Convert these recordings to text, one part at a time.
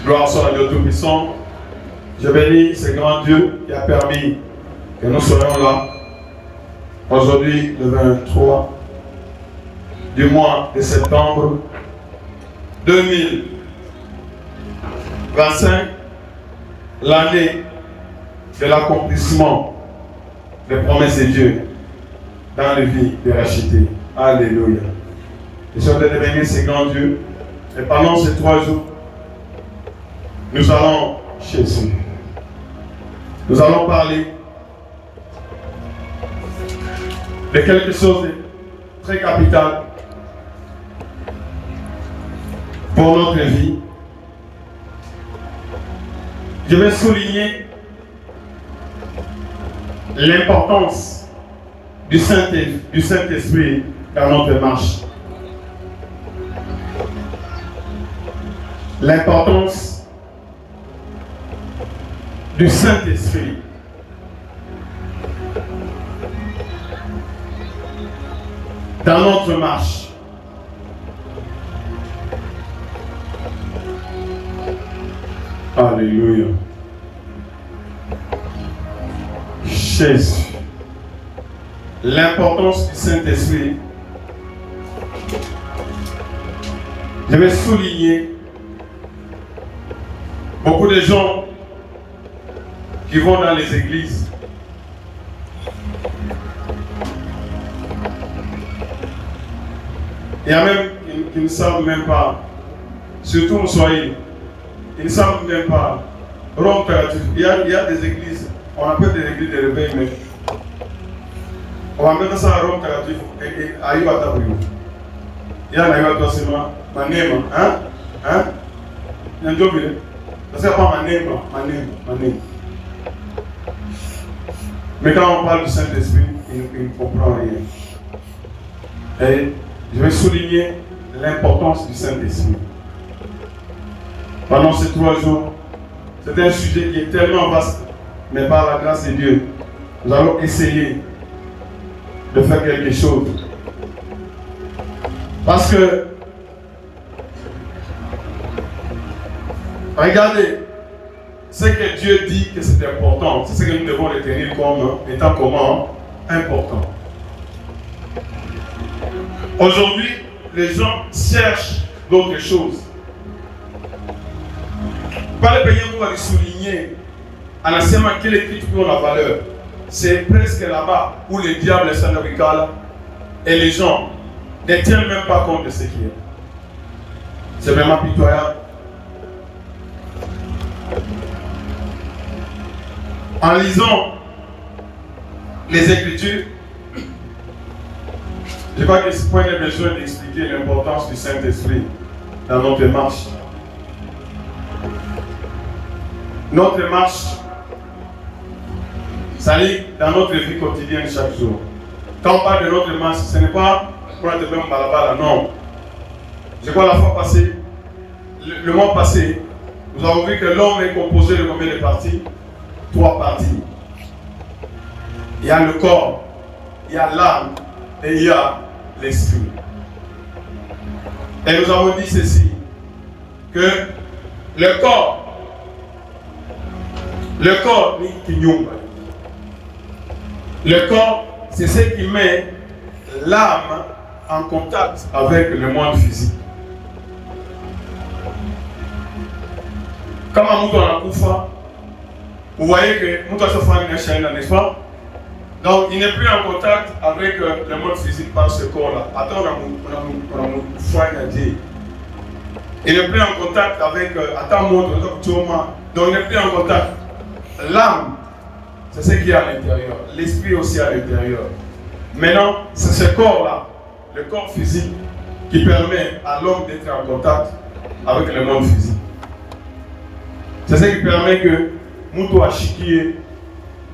Gloire soit à Dieu Tout-Puissant. Je bénis ce grand Dieu qui a permis que nous soyons là. Aujourd'hui, le 23 du mois de septembre 2025, l'année de l'accomplissement des promesses de Dieu dans les vies des rachetés. Alléluia. Je souhaite de bénir ce grand Dieu. Et pendant ces 3 jours, nous allons chez lui. Nous allons parler de quelque chose de très capital pour notre vie. Je vais souligner l'importance du Saint-Esprit dans notre marche. L'importance du Saint-Esprit dans notre marche. Alléluia. Jésus. L'importance du Saint-Esprit. Je vais souligner beaucoup de gens qui vont dans les églises. Il y a même qui ne savent même pas, surtout au Swahili, ils ne savent même pas rompre. Il y a des églises, on appelle des églises de réveil, mais on va mettre ça à Rome Karatif et à Iwatabuyo. Il y a un Iwatabuyo, Manema, hein? Il y a un job, parce que pas Manema. Mais quand on parle du Saint-Esprit, il ne comprend rien. Et je vais souligner l'importance du Saint-Esprit. Pendant ces 3 jours, c'est un sujet qui est tellement vaste, mais par la grâce de Dieu, nous allons essayer de faire quelque chose. Parce que, regardez, ce que Dieu dit que c'est important, c'est ce que nous devons retenir comme étant comment important. Aujourd'hui, les gens cherchent d'autres choses. Pas le pays où on va souligner à la semaine quelle écriture a la valeur. C'est presque là-bas où le diable est Saint-Africain et les gens ne tiennent même pas compte de ce qui est. C'est vraiment pitoyable. En lisant les Écritures, je crois que ce point est besoin d'expliquer l'importance du Saint-Esprit dans notre marche. Notre marche, ça dit dans notre vie quotidienne chaque jour. Quand on parle de notre marche, ce n'est pas pour être même balabala, non. Je crois la fois passée, le mois passé, nous avons vu que l'homme est composé de combien de parties? 3 parties. Il y a le corps, il y a l'âme et il y a l'esprit. Et nous avons dit ceci, que le corps, c'est ce qui met l'âme en contact avec le monde physique. Comme à Mouton à Koufa, vous voyez que Mouton se fait une chaîne, n'est-ce pas? Donc il n'est plus en contact avec le monde physique par ce corps-là. Attends, on a dit. Il n'est plus en contact avec donc il n'est plus en contact. L'âme, c'est ce qui est à l'intérieur. L'esprit aussi à l'intérieur. Maintenant, c'est ce corps-là, le corps physique, qui permet à l'homme d'être en contact avec le monde physique. C'est ce qui permet que Moutou Achikie,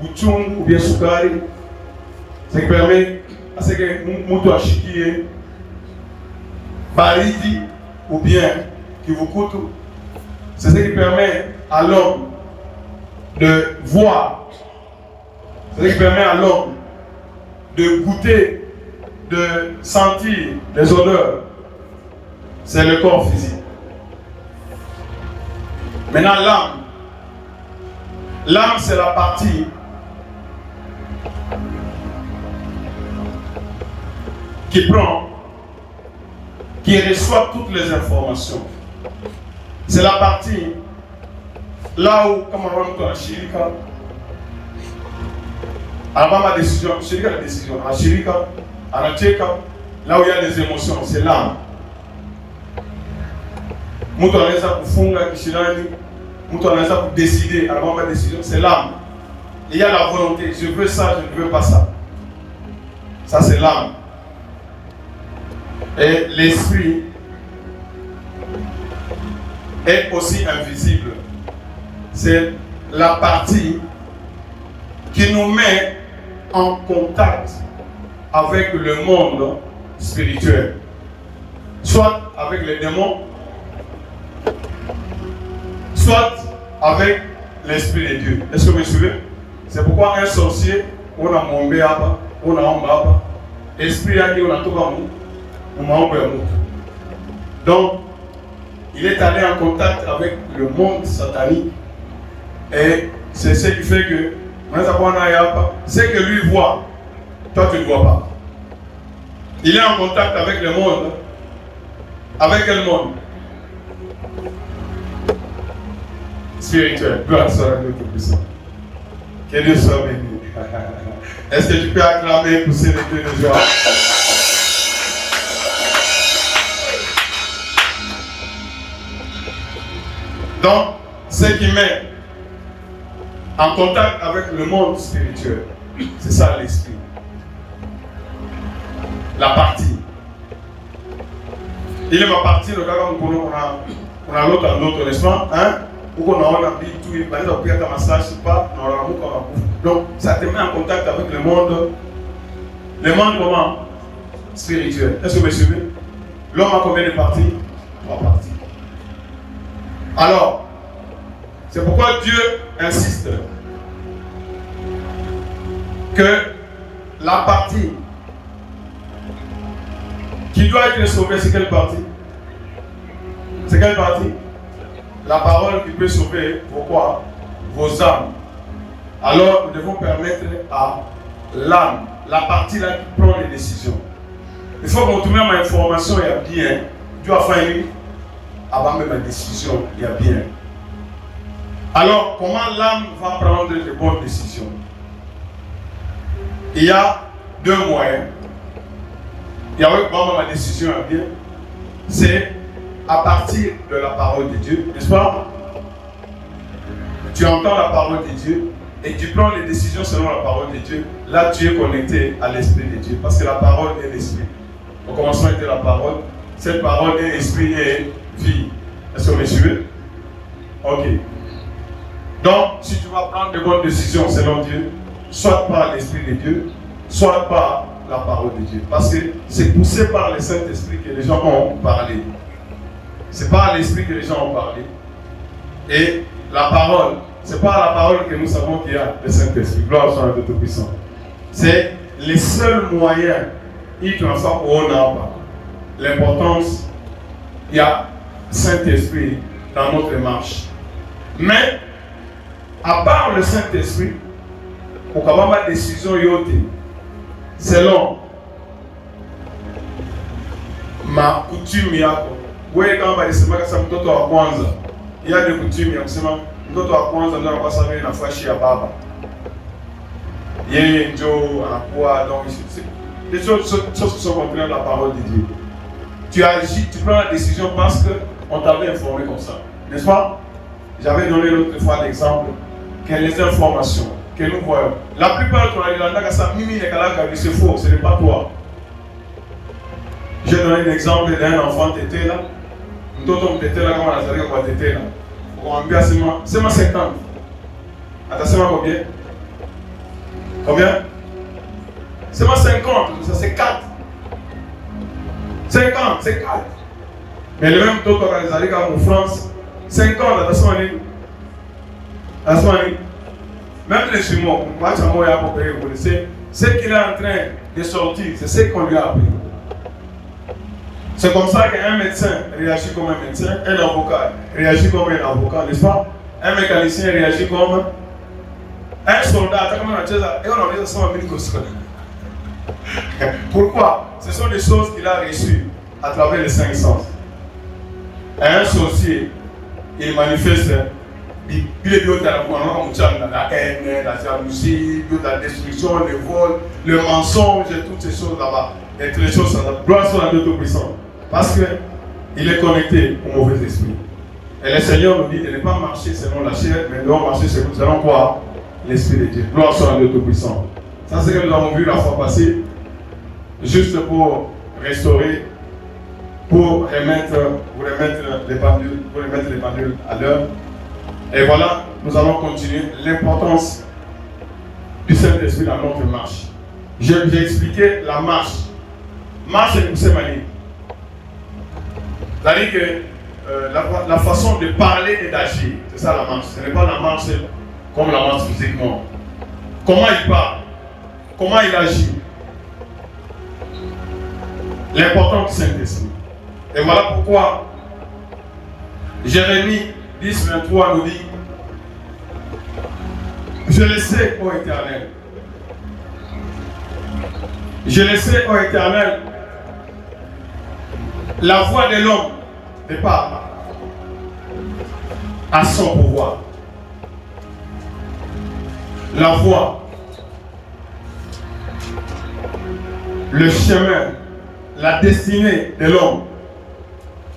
Bouchoum ou bien Soukari, ce qui permet à ce que Moutou Achikie, Baridi ou bien Kivukutu, c'est ce qui permet à l'homme de voir, c'est ce qui permet à l'homme de goûter, de sentir les odeurs. C'est le corps physique. Maintenant, l'âme. L'âme, c'est la partie qui prend, qui reçoit toutes les informations. C'est la partie là où, comme on va dire, Chirika, avant ma décision, Chirika la décision, à Chirika, à la Tcheka, là où il y a les émotions, c'est l'âme. Moutou anaweza kufunga kishirani, moutou anaweza décider avant ma décision, c'est l'âme. Il y a la volonté, je veux ça, je ne veux pas ça. Ça c'est l'âme. Et l'esprit est aussi invisible. C'est la partie qui nous met en contact avec le monde spirituel. Soit avec les démons, soit avec l'Esprit de Dieu. Est-ce que vous me suivez? C'est pourquoi un sorcier, on a mombé là-bas, on a là-bas. Esprit a dit, on a tout on a donc, il est allé en contact avec le monde satanique. Et c'est ce qui fait que, ce que lui voit, toi tu ne vois pas. Il est en contact avec le monde. Avec quel monde? Spirituel. Gloire soit à Dieu Tout-Puissant. Que Dieu soit béni. Est-ce que tu peux acclamer pour ces Dieu de joie? Donc, ce qui met en contact avec le monde spirituel, c'est ça l'esprit. La partie. Il est ma partie, le gars comme on a l'autre en autre, n'est-ce pas? Hein? Ou qu'on a un tout, il va dire un massage, pas, donc ça te met en contact avec le monde comment? Spirituel. Est-ce que vous me suivez? L'homme a combien de parties? 3 parties. Alors, c'est pourquoi Dieu insiste que la partie qui doit être sauvée, c'est quelle partie? C'est quelle partie? La parole qui peut sauver pourquoi? Vos âmes. Alors, nous devons permettre à l'âme, la partie là qui prend les décisions. Il faut qu'on trouve ma information, il y a bien. Dieu a fait avant même la décision, il y a bien. Alors, comment l'âme va prendre de bonnes décisions? Il y a 2 moyens. Il y a ma décision, il y a bien. C'est à partir de la parole de Dieu, n'est-ce pas? Tu entends la parole de Dieu et tu prends les décisions selon la parole de Dieu. Là, tu es connecté à l'Esprit de Dieu parce que la parole est l'Esprit. Au commencement était la parole. Cette parole est esprit et vie. Est-ce que vous me suivez? Ok. Donc, si tu vas prendre de bonnes décisions selon Dieu, soit par l'Esprit de Dieu, soit par la parole de Dieu. Parce que c'est poussé par le Saint-Esprit que les gens ont parlé. C'est par l'Esprit que les gens ont parlé. Et la parole, c'est pas la parole que nous savons qu'il y a le Saint-Esprit. Gloire soit à Dieu Tout-Puissant. C'est les seuls moyens. Il transforme au nord. L'importance, il y a Saint-Esprit dans notre marche. Mais, à part le Saint-Esprit, pour qu'on ait une décision selon ma coutume, il y a des coutumes, mtoto wa kwanza ndio anakuwa sababu inafuashi ya baba. Yeye ndio anakuwa donc les choses sont contraires à la parole de Dieu. Tu agis, tu prends la décision parce qu'on t'avait informé comme ça. N'est-ce pas? J'avais donné l'autre fois l'exemple que les informations que nous voyons. La plupart de nos c'est faux, ce n'est pas toi. J'ai donné l'exemple d'un enfant tété là. Nous sommes tété là, comme on a dit qu'on tété là. C'est ma 50. Attention, combien? Combien? C'est ma 50, ça c'est 4. 50, c'est 4. Mais le même taux qu'on a en France, 50, attention, même les jumeaux, vous connaissez, ce qu'il est en train de sortir, c'est ce qu'on lui a appris. C'est comme ça qu'un médecin réagit comme un médecin, un avocat réagit comme un avocat, n'est-ce pas? Un mécanicien réagit comme un soldat. Pourquoi? Ce sont des choses qu'il a reçues à travers les 5 sens. Un sorcier, il manifeste la haine, la jalousie, la destruction, le vol, le mensonge, et toutes ces choses là-bas. Et toutes les choses là-bas. Gloire soit à Dieu Tout-Puissant. Parce qu'il est connecté au mauvais esprit. Et le Seigneur nous dit de ne pas marcher selon la chair, mais de marcher selon quoi? L'Esprit de Dieu. Gloire soit à Dieu Tout-Puissant. Ça, c'est ce que nous avons vu la fois passée. Juste pour restaurer, pour remettre les pendules à l'heure. Et voilà, nous allons continuer l'importance du Saint-Esprit dans notre marche. J'ai expliqué la marche. Marche et pousser manie. C'est-à-dire que la façon de parler et d'agir, c'est ça la marche. Ce n'est pas la marche comme la marche physiquement. Comment il parle, comment il agit. L'importance du Saint-Esprit. Et voilà pourquoi Jérémie 10, 23 nous dit: je le sais, ô Éternel. Je le sais, ô Éternel. La voix de l'homme n'est pas à son pouvoir. La voix, le chemin, la destinée de l'homme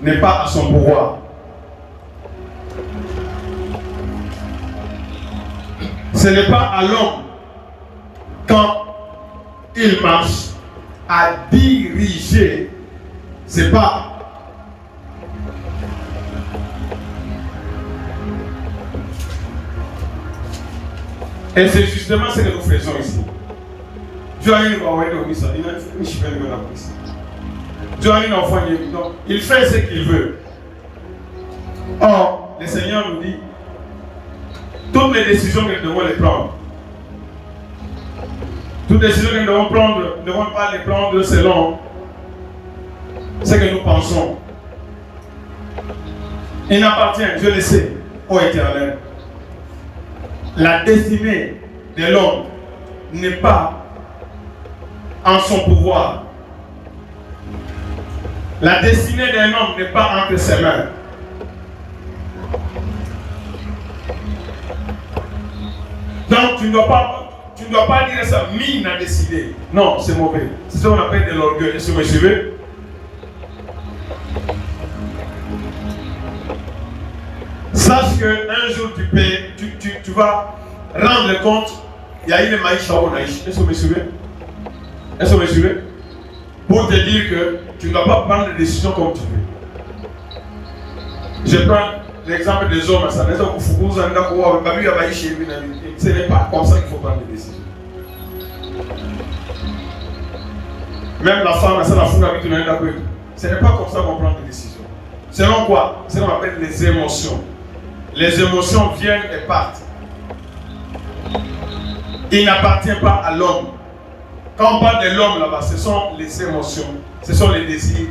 n'est pas à son pouvoir. Ce n'est pas à l'homme, quand il marche, à diriger. C'est pas. Et c'est justement ce que nous faisons ici. Il fait ce qu'il veut. Or, le Seigneur nous dit, toutes les décisions que nous devons les prendre, toutes les décisions que nous devons prendre, nous ne devons pas les prendre selon ce que nous pensons. Il n'appartient, je le sais, ô Éternel. La destinée de l'homme n'est pas en son pouvoir. La destinée d'un homme n'est pas entre ses mains. Donc tu ne dois pas dire ça, Mine a décidé. Non, c'est mauvais. C'est ce qu'on appelle de l'orgueil. Est-ce que vous me suivez? Sache qu'un jour tu vas rendre compte, il y a une maïcha ou naïch. Est-ce que vous me suivez? Est-ce que vous me suivez? Pour te dire que tu ne dois pas prendre des décisions comme tu veux. Je prends l'exemple des hommes. Ce n'est pas comme ça qu'il faut prendre des décisions. Même la femme, ce n'est pas comme ça qu'on prend des décisions. Selon quoi? C'est ce qu'on appelle les émotions. Les émotions viennent et partent. Il n'appartient pas à l'homme. Quand on parle de l'homme là-bas, ce sont les émotions, ce sont les désirs,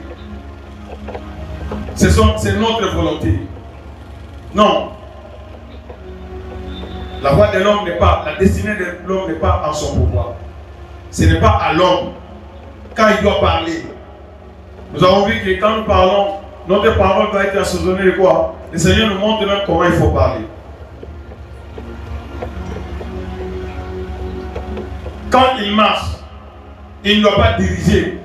c'est notre volonté. Non. La voix de l'homme n'est pas, la destinée de l'homme n'est pas en son pouvoir. Ce n'est pas à l'homme quand il doit parler. Nous avons vu que quand nous parlons, notre parole doit être assaisonnée de quoi? Le Seigneur nous montre même comment il faut parler. Quand il marche, il ne doit pas diriger.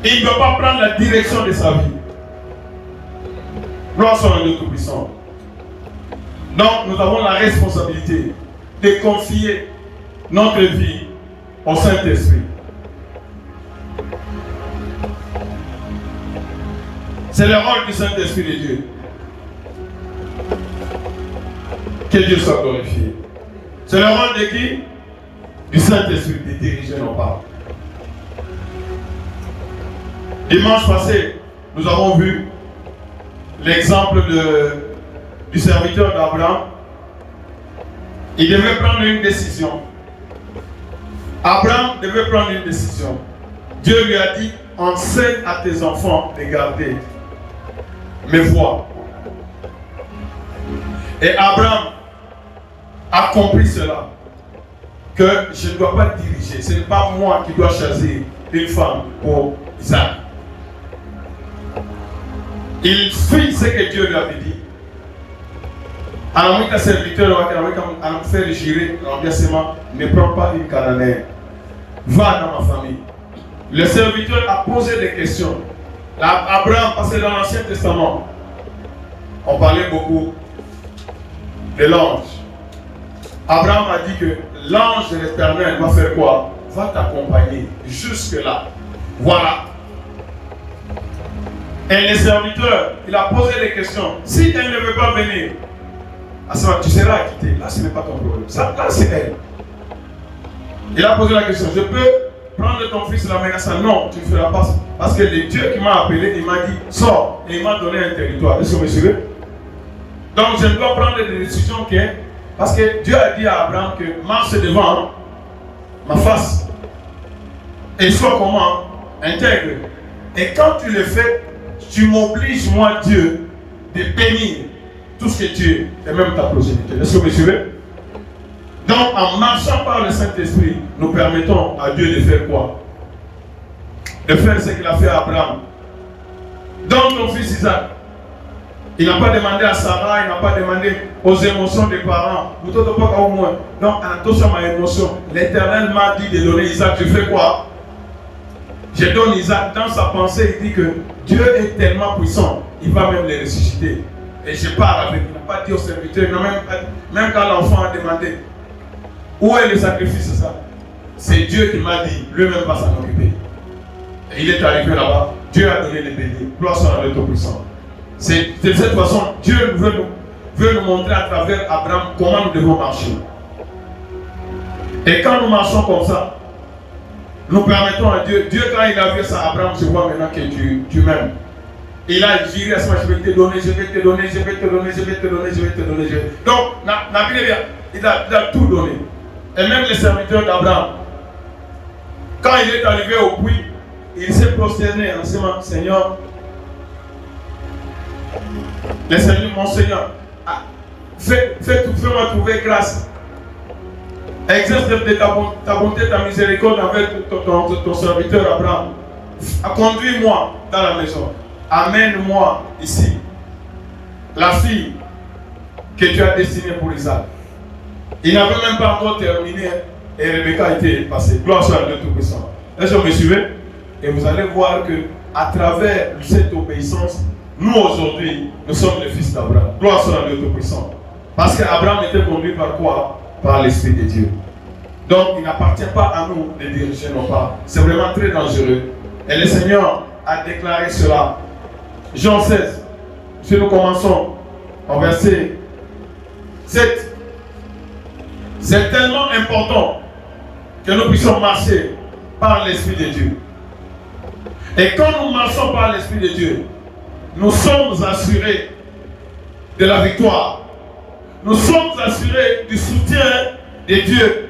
Il ne doit pas prendre la direction de sa vie. Gloire soit à Dieu Tout-Puissant. Donc, nous avons la responsabilité de confier notre vie au Saint-Esprit. C'est le rôle du Saint-Esprit de Dieu. Que Dieu soit glorifié. C'est le rôle de qui? Du Saint-Esprit, de diriger nos pas. Dimanche passé, nous avons vu l'exemple du serviteur d'Abraham. Il devait prendre une décision. Abraham devait prendre une décision. Dieu lui a dit, enseigne à tes enfants de garder mes voies. Et Abraham a compris cela, que je ne dois pas diriger. Ce n'est pas moi qui dois choisir une femme pour Isaac. Il fit ce que Dieu lui avait dit. Alors, mon serviteur a fait jurer, ne prends pas une Cananéenne. Va dans ma famille. Le serviteur a posé des questions. Abraham, parce que dans l'Ancien Testament, on parlait beaucoup de l'ange. Abraham a dit que l'ange de l'Éternel va faire quoi? Va t'accompagner jusque-là. Voilà. Et le serviteur, il a posé des questions. Si elle ne veut pas venir, tu seras acquitté. Là, ce n'est pas ton problème. Ça, là, c'est elle. Il a posé la question. Je peux prendre ton fils la menace? Non, tu ne feras pas ça. Parce que le Dieu qui m'a appelé, il m'a dit, sors. Et il m'a donné un territoire. Est-ce que vous me suivez? Donc, je dois prendre des décisions parce que Dieu a dit à Abraham que marche devant ma face. Et sois comment? Intègre. Et quand tu le fais, tu m'obliges, moi, Dieu, de bénir tout ce que tu es, et même ta progéniture. Est-ce que vous me suivez? Donc, en marchant par le Saint-Esprit, nous permettons à Dieu de faire quoi? De faire ce qu'il a fait à Abraham. Donc, ton fils Isaac, il n'a pas demandé à Sarah, il n'a pas demandé aux émotions des parents. Vous ne pas au moins. Donc, attention à ma émotion. L'Éternel m'a dit de donner Isaac. Tu fais quoi? Je donne Isaac. Dans sa pensée, il dit que Dieu est tellement puissant, il va même les ressusciter. Et je pars avec. Il n'a pas dit au serviteur, même quand l'enfant a demandé où est le sacrifice, ça? C'est Dieu qui m'a dit, lui-même va s'en occuper. Et il est arrivé là-bas. Dieu a donné les bénis. Gloire soit à Dieu Tout-Puissant. C'est de cette façon, Dieu veut nous montrer à travers Abraham comment nous devons marcher. Et quand nous marchons comme ça, nous permettons à Dieu, quand il a vu ça, Abraham, je vois maintenant que tu m'aimes. Il a juré à ce moment, je vais te donner, je vais te donner, je vais te donner, je vais te donner, je vais te donner. Donc, il a tout donné. Et même les serviteurs d'Abraham, quand il est arrivé au puits, il s'est prosterné en disant, Seigneur, le Seigneur, mon Seigneur, fais-moi trouver grâce. Exerce de ta bonté, ta miséricorde avec ton serviteur Abraham. Conduis-moi dans la maison. Amène-moi ici la fille que tu as destinée pour Isaac. Il n'avait même pas encore terminé et Rebecca était passée. Gloire soit à Dieu Tout-Puissant. Est-ce que vous me suivez? Et vous allez voir que à travers cette obéissance, nous aujourd'hui, nous sommes les fils d'Abraham. Gloire soit à Dieu Tout-Puissant. Parce qu'Abraham était conduit par quoi? Par l'Esprit de Dieu. Donc il n'appartient pas à nous de diriger nos pas. C'est vraiment très dangereux. Et le Seigneur a déclaré cela. Jean 16. Si nous commençons en verset 7. C'est tellement important que nous puissions marcher par l'Esprit de Dieu. Et quand nous marchons par l'Esprit de Dieu, nous sommes assurés de la victoire. Nous sommes assurés du soutien de Dieu.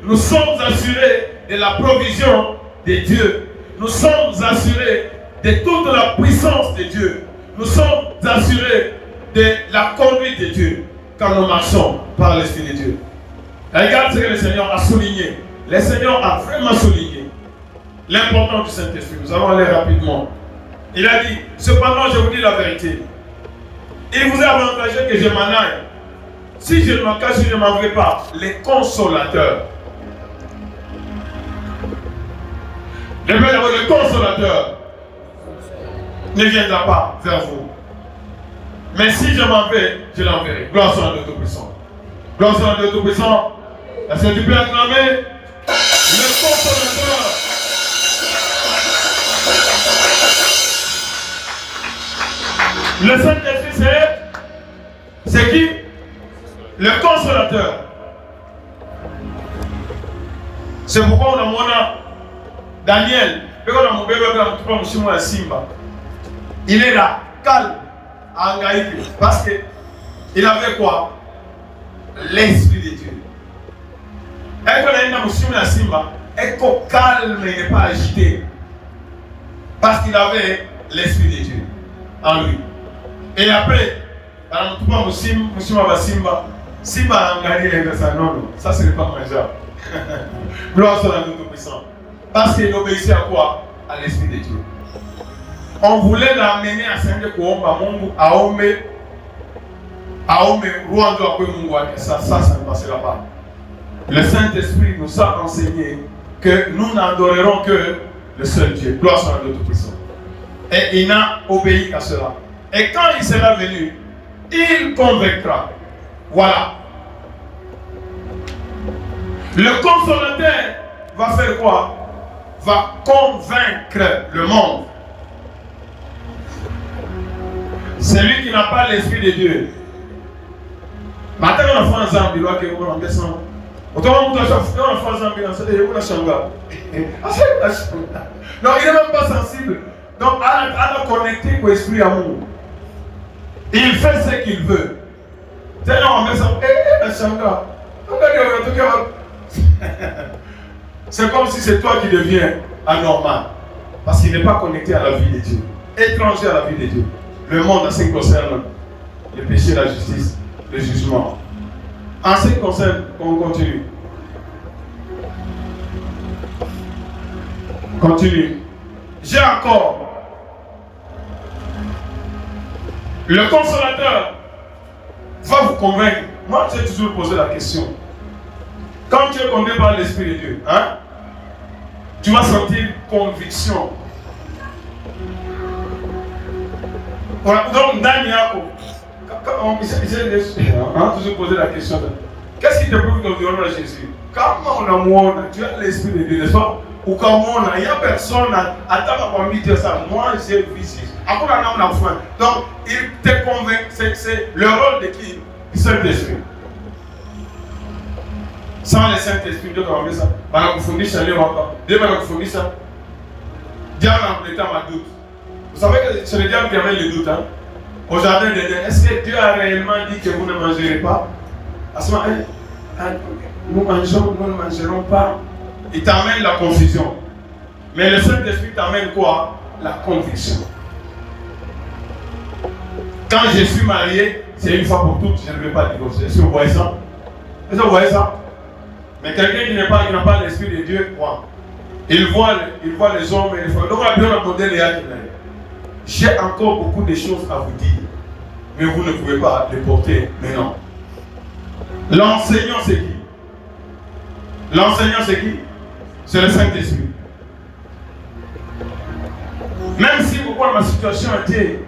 Nous sommes assurés de la provision de Dieu. Nous sommes assurés de toute la puissance de Dieu. Nous sommes assurés de la conduite de Dieu quand nous marchons par l'Esprit de Dieu. Regarde ce que le Seigneur a souligné. Le Seigneur a vraiment souligné l'importance du Saint-Esprit. Nous allons aller rapidement. Il a dit, cependant je vous dis la vérité. Il vous est avantageux que je m'en aille. Si je ne m'en cache, je ne m'en vais pas. Les consolateurs. Le consolateur ne viendra pas vers vous. Mais si je m'en vais, je l'enverrai. Gloire soit à Dieu Tout-Puissant. Gloire soit à Dieu Tout-Puissant. Est-ce que tu peux acclamer le consolateur? Le Saint-Esprit, c'est qui? Le consolateur. C'est pourquoi on a mon Daniel. Il est là, calme, à Angaïque. Parce qu'il avait quoi? L'Esprit de Dieu. Et quand il est calme, il n'est pas agité. Parce qu'il avait l'Esprit de Dieu en lui. Et après, Simba a gagné les ça, non, ça ce n'est pas mangeable. Gloire soit à notre puissant. Parce qu'il obéissait à quoi? À l'Esprit de Dieu. On voulait l'amener à Saint-Decoumba, à Ome, Rwanda, ça ne passera pas. Le Saint-Esprit nous a enseigné que nous n'adorerons que le seul Dieu. Gloire soit à notre puissant. Et il n'a obéi qu'à cela. Et quand il sera venu, il convaincra. Voilà. Le consolateur va faire quoi? Va convaincre le monde. Celui qui n'a pas l'Esprit de Dieu. Maintenant, on a fait un zambi, on a descendu. Autrement, on a fait un zambi, on a changé. Non, il n'est même pas sensible. Donc, on a connecté avec l'Esprit amour. Il fait ce qu'il veut. C'est là, on met ça. C'est comme si c'est toi qui deviens anormal. Parce qu'il n'est pas connecté à la vie de Dieu. Étranger à la vie de Dieu. Le monde en ce qui concerne le péché, la justice, le jugement. En ce qui concerne, on continue. Continue. J'ai encore le consolateur va vous convaincre. Moi, j'ai toujours posé la question. Quand tu es conduit par l'Esprit de Dieu, hein, tu vas sentir conviction. Voilà. Donc, Daniel, j'ai toujours posé la question. Qu'est-ce qui te prouve que tu honores Jésus? Comment on a tu as l'Esprit de Dieu, n'est-ce pas? Ou comme il n'y a personne à t'avoir dire ça. Moi, j'ai vu ici. Après, on a faim. Donc, il te convainc. C'est le rôle de qui? Du Saint-Esprit. Sans le Saint-Esprit, Dieu va faire ça. On va confondir ça. Dieu va confondir ça. Dieu va compléter ma doute. Vous savez que c'est le diable qui amène le doute. Hein? Au jardin d'Éden, est-ce que Dieu a réellement dit que vous ne mangerez pas? À ce moment, nous mangerons, nous ne mangerons pas. Il t'amène la confusion. Mais le Saint-Esprit t'amène quoi? La conviction. Quand je suis marié, c'est une fois pour toutes, je ne vais pas divorcer. Est-ce que vous voyez ça? Est-ce que vous voyez ça? Mais quelqu'un qui n'a pas l'Esprit de Dieu, quoi? Il voit les hommes et les femmes. Donc, on a bien abordé les actes. J'ai encore beaucoup de choses à vous dire. Mais vous ne pouvez pas les porter maintenant. L'enseignant, c'est qui? L'enseignant, c'est qui? C'est le Saint-Esprit. Même si pourquoi ma situation était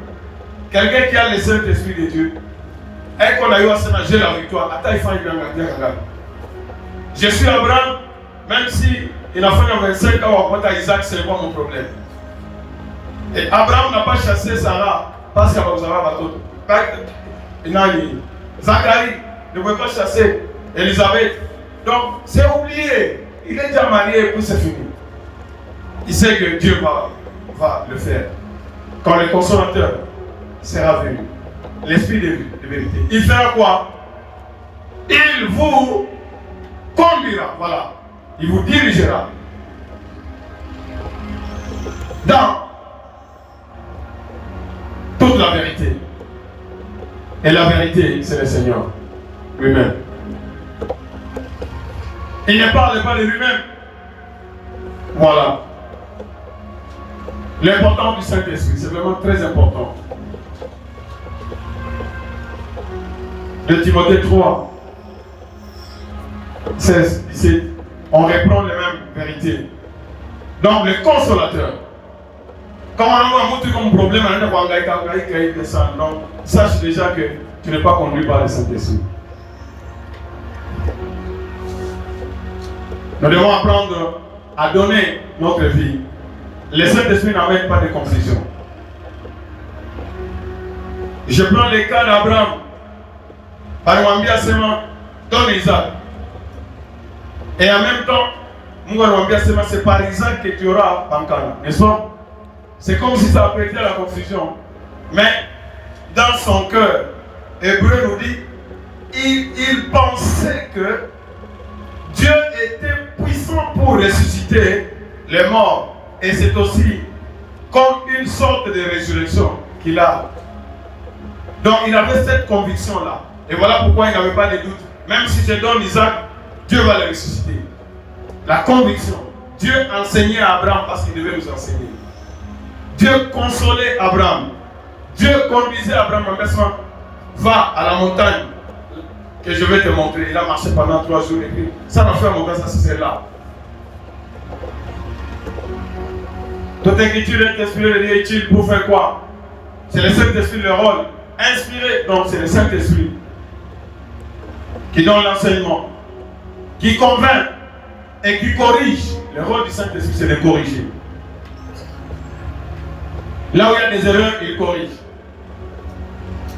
quelqu'un qui a le Saint-Esprit de Dieu, et qu'on a eu à se manger la victoire, je suis Abraham, même si il a fait 25 ans à Isaac, ce n'est pas mon problème. Et Abraham n'a pas chassé Sarah parce qu'elle va tout. Zacharie ne pouvait pas chasser Élisabeth. Donc, c'est oublié. Il est déjà marié et puis c'est fini. Il sait que Dieu va le faire. Quand le consolateur sera venu, l'Esprit de vérité, il fera quoi? Il vous conduira, voilà. Il vous dirigera dans toute la vérité. Et la vérité, c'est le Seigneur lui-même. Il ne parle pas de lui-même. Voilà. L'importance du Saint-Esprit, c'est vraiment très important. De Timothée 3, 16, 17, on reprend les mêmes vérités. Donc, le consolateur. Quand on a un comme problème, donc sache déjà que tu n'es pas conduit par le Saint-Esprit. Nous devons apprendre à donner notre vie. Le Saint-Esprit n'amène pas de confusion. Je prends le cas d'Abraham. Par exemple, donne Isaac. Et en même temps, c'est par Isaac que tu auras Pancana, n'est-ce pas? C'est comme si ça prêtait à la confusion. Mais dans son cœur, Hébreu nous dit, il pensait que Dieu était puissant pour ressusciter les morts. Et c'est aussi comme une sorte de résurrection qu'il a. Donc il avait cette conviction-là. Et voilà pourquoi il n'avait pas de doute. Même si je donne Isaac, Dieu va le ressusciter. La conviction. Dieu enseignait à Abraham parce qu'il devait nous enseigner. Dieu consolait Abraham. Dieu conduisait Abraham en disant, va à la montagne que je vais te montrer. Il a marché pendant 3 jours et puis ça m'a fait mon gars, ça c'est là. Toute écriture est inspirée de Dieu utile pour faire quoi? C'est le Saint-Esprit le rôle. Inspiré, donc c'est le Saint-Esprit qui donne l'enseignement, qui convainc et qui corrige. Le rôle du Saint-Esprit, c'est de corriger. Là où il y a des erreurs, il corrige.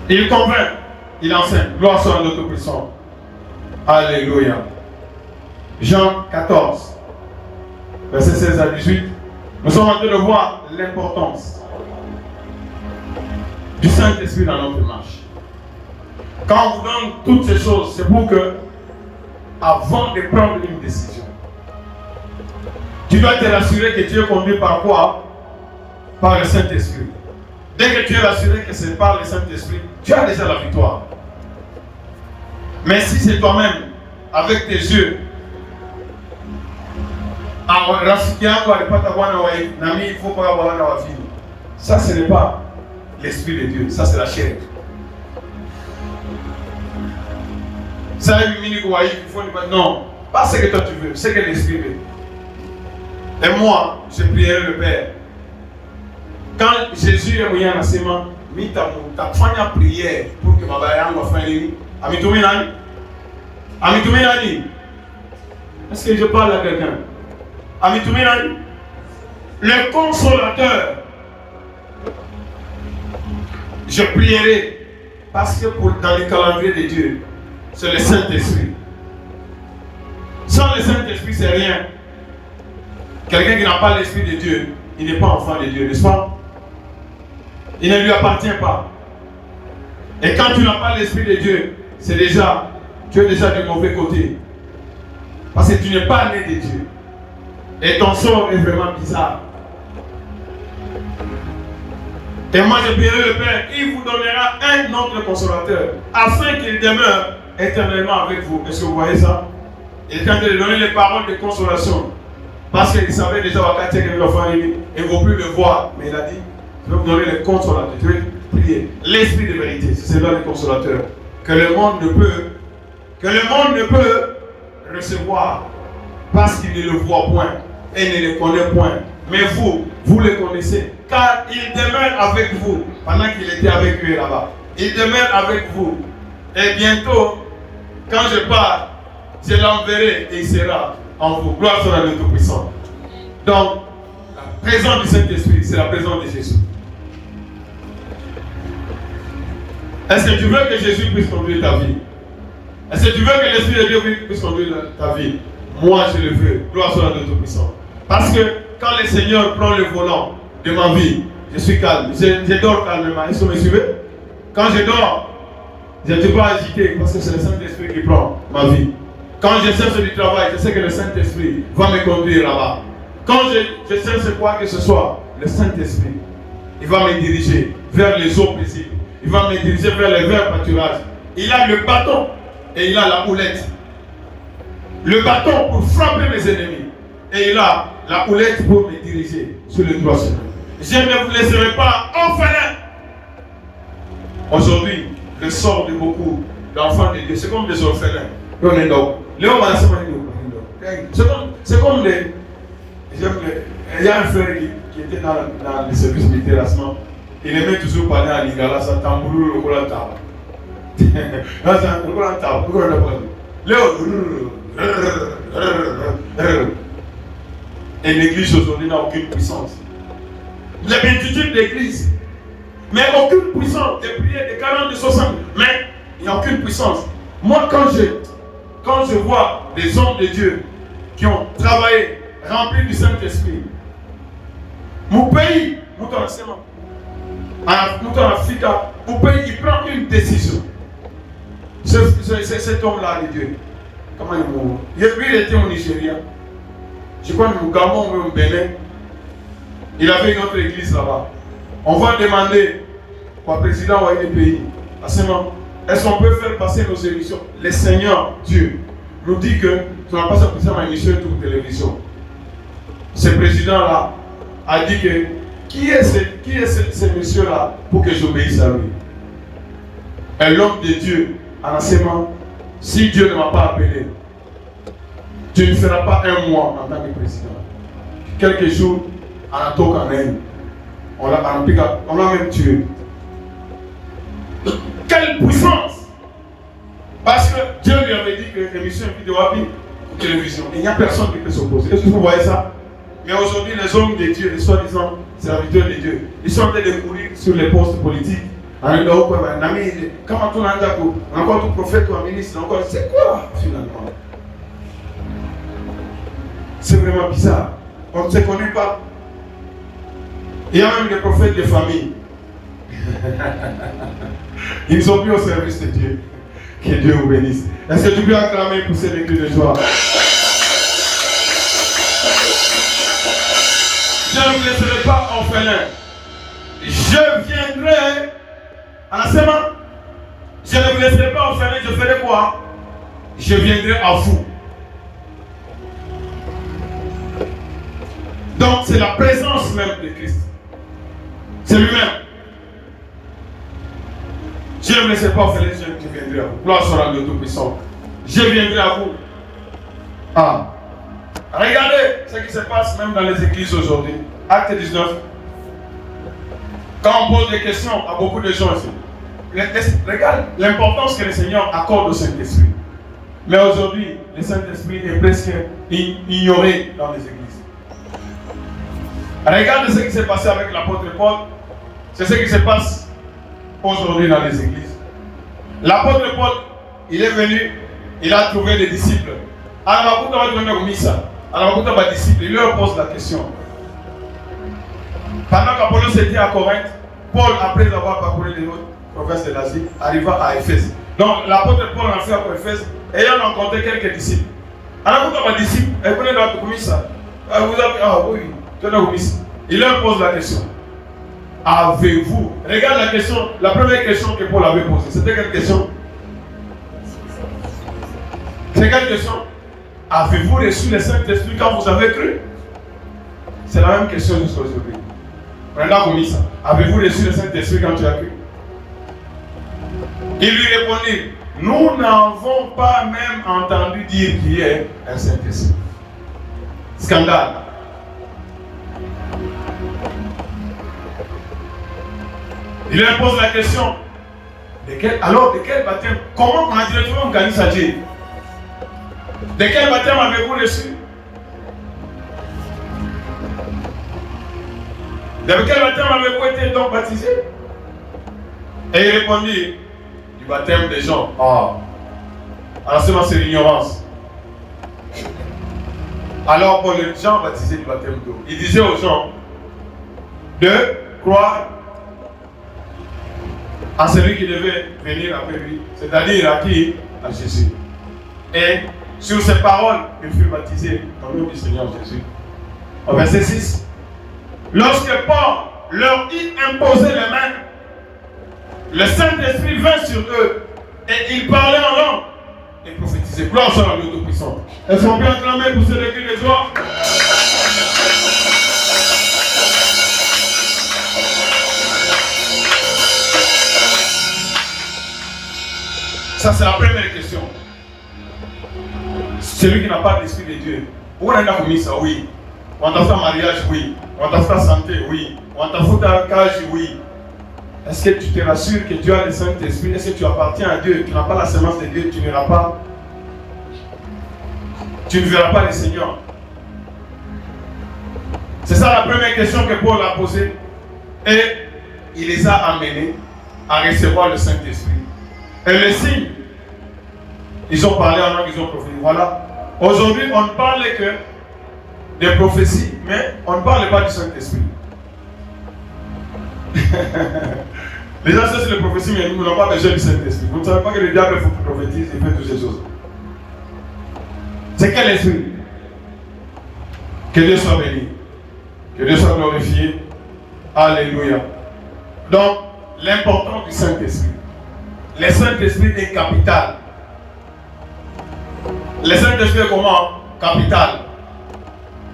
Il convainc, il enseigne. Gloire soit à notre puissant. Alléluia. Jean 14, verset 16 à 18. Nous sommes en train de voir l'importance du Saint-Esprit dans notre marche. Quand on vous donne toutes ces choses, c'est pour que, avant de prendre une décision, tu dois te rassurer que tu es conduit par quoi? Par le Saint-Esprit. Dès que tu es rassuré que c'est par le Saint-Esprit, tu as déjà la victoire. Mais si c'est toi-même, avec tes yeux, ça ce n'est pas l'Esprit de Dieu, ça c'est la chair. Ça non, pas ce que toi tu veux, c'est que l'Esprit veut. Et moi, je prierai le Père. Quand Jésus est venu à Nassima, il a fait une prière pour que ma baïane soit faite. Est-ce que je parle à quelqu'un? Le consolateur. Je prierai parce que dans le calendrier de Dieu, c'est le Saint-Esprit. Sans le Saint-Esprit, c'est rien. Quelqu'un qui n'a pas l'Esprit de Dieu, il n'est pas enfant de Dieu, n'est-ce pas? Il ne lui appartient pas. Et quand tu n'as pas l'Esprit de Dieu, c'est déjà, tu es déjà du mauvais côté. Parce que tu n'es pas né de Dieu. Et ton sort est vraiment bizarre. Et moi je prierai le Père, il vous donnera un autre consolateur, afin qu'il demeure éternellement avec vous. Est-ce que vous voyez ça? Il est en train de donner les paroles de consolation. Parce qu'il savait déjà qu'il ne vaut plus le voir. Mais il a dit, je vais vous donner le consolateur. Je vais prier. L'Esprit de vérité, c'est celui-là le consolateur. Que le monde ne peut recevoir. Parce qu'il ne le voit point. Et ne le connaît point. Mais vous le connaissez. Car il demeure avec vous. Pendant qu'il était avec eux là-bas. Il demeure avec vous. Et bientôt, quand je pars, je l'enverrai et il sera en vous. Gloire soit à le Tout-Puissant. Donc, la présence du Saint-Esprit, c'est la présence de Jésus. Est-ce que tu veux que Jésus puisse conduire ta vie? Est-ce que tu veux que l'Esprit de Dieu puisse conduire ta vie? Moi, je le veux. Gloire soit à le Tout-Puissant. Parce que quand le Seigneur prend le volant de ma vie, je suis calme. Je dors calmement. Est-ce que vous me suivez? Quand je dors, je ne suis pas agité parce que c'est le Saint-Esprit qui prend ma vie. Quand je cherche du travail, je sais que le Saint-Esprit va me conduire là-bas. Quand je cherche quoi que ce soit, le Saint-Esprit, il va me diriger vers les eaux paisibles. Il va me diriger vers les verts pâturages. Il a le bâton et il a la houlette. Le bâton pour frapper mes ennemis. Et il a la houlette pour me diriger sur le droit chemin. Je ne vous laisserai pas orphelin. Aujourd'hui, le sort de beaucoup d'enfants de Dieu, c'est comme des orphelins. C'est comme les... Il y a un frère qui était dans le service militaire à ce moment. Il aimait toujours parler à l'Ingala, ça tambourou le colanta. Et l'église aujourd'hui n'a aucune puissance. Les multitudes d'églises, mais aucune puissance. Des prières de 40, de 60, mais il n'y a aucune puissance. Moi, quand je vois des hommes de Dieu qui ont travaillé, remplis du Saint-Esprit, mon pays, mon Afrique, mon pays, il prend une décision. Cet homme-là de Dieu, comment il mourut? Lui, il était au Nigeria. Je crois que nous Gabon ou au Bénin. Il avait une autre église là-bas. On va demander au président du pays, à ce moment, est-ce qu'on peut faire passer nos émissions? Le Seigneur, Dieu, nous dit que tu n'as pas ça passer ma émission sur la télévision. Ce président-là a dit que qui est ce monsieur-là pour que j'obéisse à lui? Et l'homme de Dieu, en enseignement, si Dieu ne m'a pas appelé, tu ne feras pas un mois en tant que président. Quelques jours, en attaque en elle. On l'a même tué. Quelle puissance! Parce que Dieu lui avait dit que l'émission est vidéo pour télévision. Il n'y a personne qui peut s'opposer. Est-ce que vous voyez ça? Mais aujourd'hui, les hommes de Dieu, les soi-disant serviteurs de Dieu, ils sont en train de courir sur les postes politiques. Comment on a encore tout prophète ou un ministre, encore. C'est quoi finalement? C'est vraiment bizarre. On ne se connaît pas. Il y a même des prophètes de famille. Ils sont plus au service de Dieu. Que Dieu vous bénisse. Est-ce que tu peux acclamer pour ces cris de joie? Je ne vous laisserai pas orphelin. Je viendrai. En enseignement, je ne vous laisserai pas orphelin. Je ferai quoi? Je viendrai à vous. Donc c'est la présence même de Christ. C'est lui-même. Je ne me laisserai pas orphelin, je viendrai à vous. Gloire soit à Dieu Tout-Puissant. Je viendrai à vous. Ah. Regardez ce qui se passe même dans les églises aujourd'hui. Acte 19. Quand on pose des questions à beaucoup de gens ici. Regarde l'importance que le Seigneur accorde au Saint-Esprit. Mais aujourd'hui, le Saint-Esprit est presque ignoré dans les églises. Regardez ce qui s'est passé avec l'apôtre Paul. C'est ce qui se passe aujourd'hui dans les églises. L'apôtre Paul, il est venu, il a trouvé des disciples. Alors, il leur pose la question. Pendant qu'Apollos était à Corinthe, Paul, après avoir parcouru les autres provinces de l'Asie, arriva à Éphèse. Donc, l'apôtre Paul a fait à Éphèse, ayant rencontré quelques disciples. Alors, vous avez des disciples, vous avez commis ça. Oui, il leur pose la question. Avez-vous? Regarde la question, la première question que Paul avait posée. C'était quelle question? C'est quelle question? Avez-vous reçu le Saint-Esprit quand vous avez cru? C'est la même question jusqu'à aujourd'hui. On a commis ça. Avez-vous reçu le Saint-Esprit quand tu as cru? Il lui répondit, nous n'avons pas même entendu dire qu'il y ait un Saint-Esprit. Scandale. Il leur pose la question. Alors, de quel baptême? Comment on a directement gagné sa Dieu? De quel baptême avez-vous reçu? De quel baptême avez-vous été donc baptisé? Et il répondit, du baptême des gens. Alors c'est l'ignorance. Alors pour les gens baptisés du baptême d'eau, il disait aux gens de croire à celui qui devait venir après lui, c'est-à-dire à qui? À Jésus. Et sur ces paroles, il fut baptisé dans le nom du Seigneur Jésus. Au verset 6. Lorsque Paul leur eut imposé les mains, le Saint-Esprit vint sur eux et ils parlaient en langue et prophétisaient. Gloire soit à Dieu Tout-Puissant. Est-ce qu'on peut acclamer pour ce cri de joie? Ça, c'est la première question. Celui qui n'a pas d'esprit de Dieu, où on a commis ça? Oui. On t'a fait mariage? Oui. On t'a fait santé? Oui. On t'a fait un cage? Oui. Est-ce que tu te rassures que Dieu a le Saint-Esprit? Est-ce que tu appartiens à Dieu? Tu n'as pas la semence de Dieu, tu ne verras pas le Seigneur. C'est ça la première question que Paul a posée. Et il les a amenés à recevoir le Saint-Esprit. Et le signe, ils ont parlé en langue, ils ont prophétisé. Voilà. Aujourd'hui, on ne parle que des prophéties, mais on ne parle pas du Saint-Esprit. Les gens c'est les prophéties, mais nous n'avons pas besoin du Saint-Esprit. Vous ne savez pas que le diable faut qu'il prophétise et fait toutes ces choses. C'est quel esprit? Que Dieu soit béni. Que Dieu soit glorifié. Alléluia. Donc, l'importance du Saint-Esprit. Le Saint-Esprit est capital. Le Saint-Esprit est comment? Capital.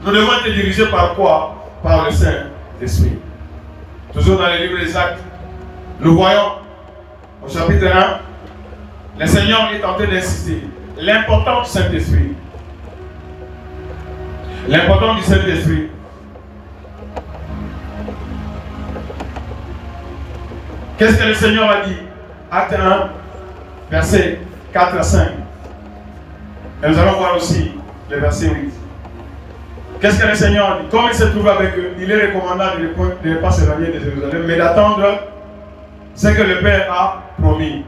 Nous devons être dirigés par quoi? Par le Saint-Esprit. Toujours dans le livre des Actes, nous voyons au chapitre 1, le Seigneur est en train d'insister. L'importance du Saint-Esprit. L'importance du Saint-Esprit. Qu'est-ce que le Seigneur a dit? Acte 1, versets 4 à 5. Et nous allons voir aussi le verset 8. Qu'est-ce que le Seigneur a dit? Comme il se trouve avec eux, il est recommandable de ne pas s'éloigner de Jérusalem, mais d'attendre ce que le Père a promis.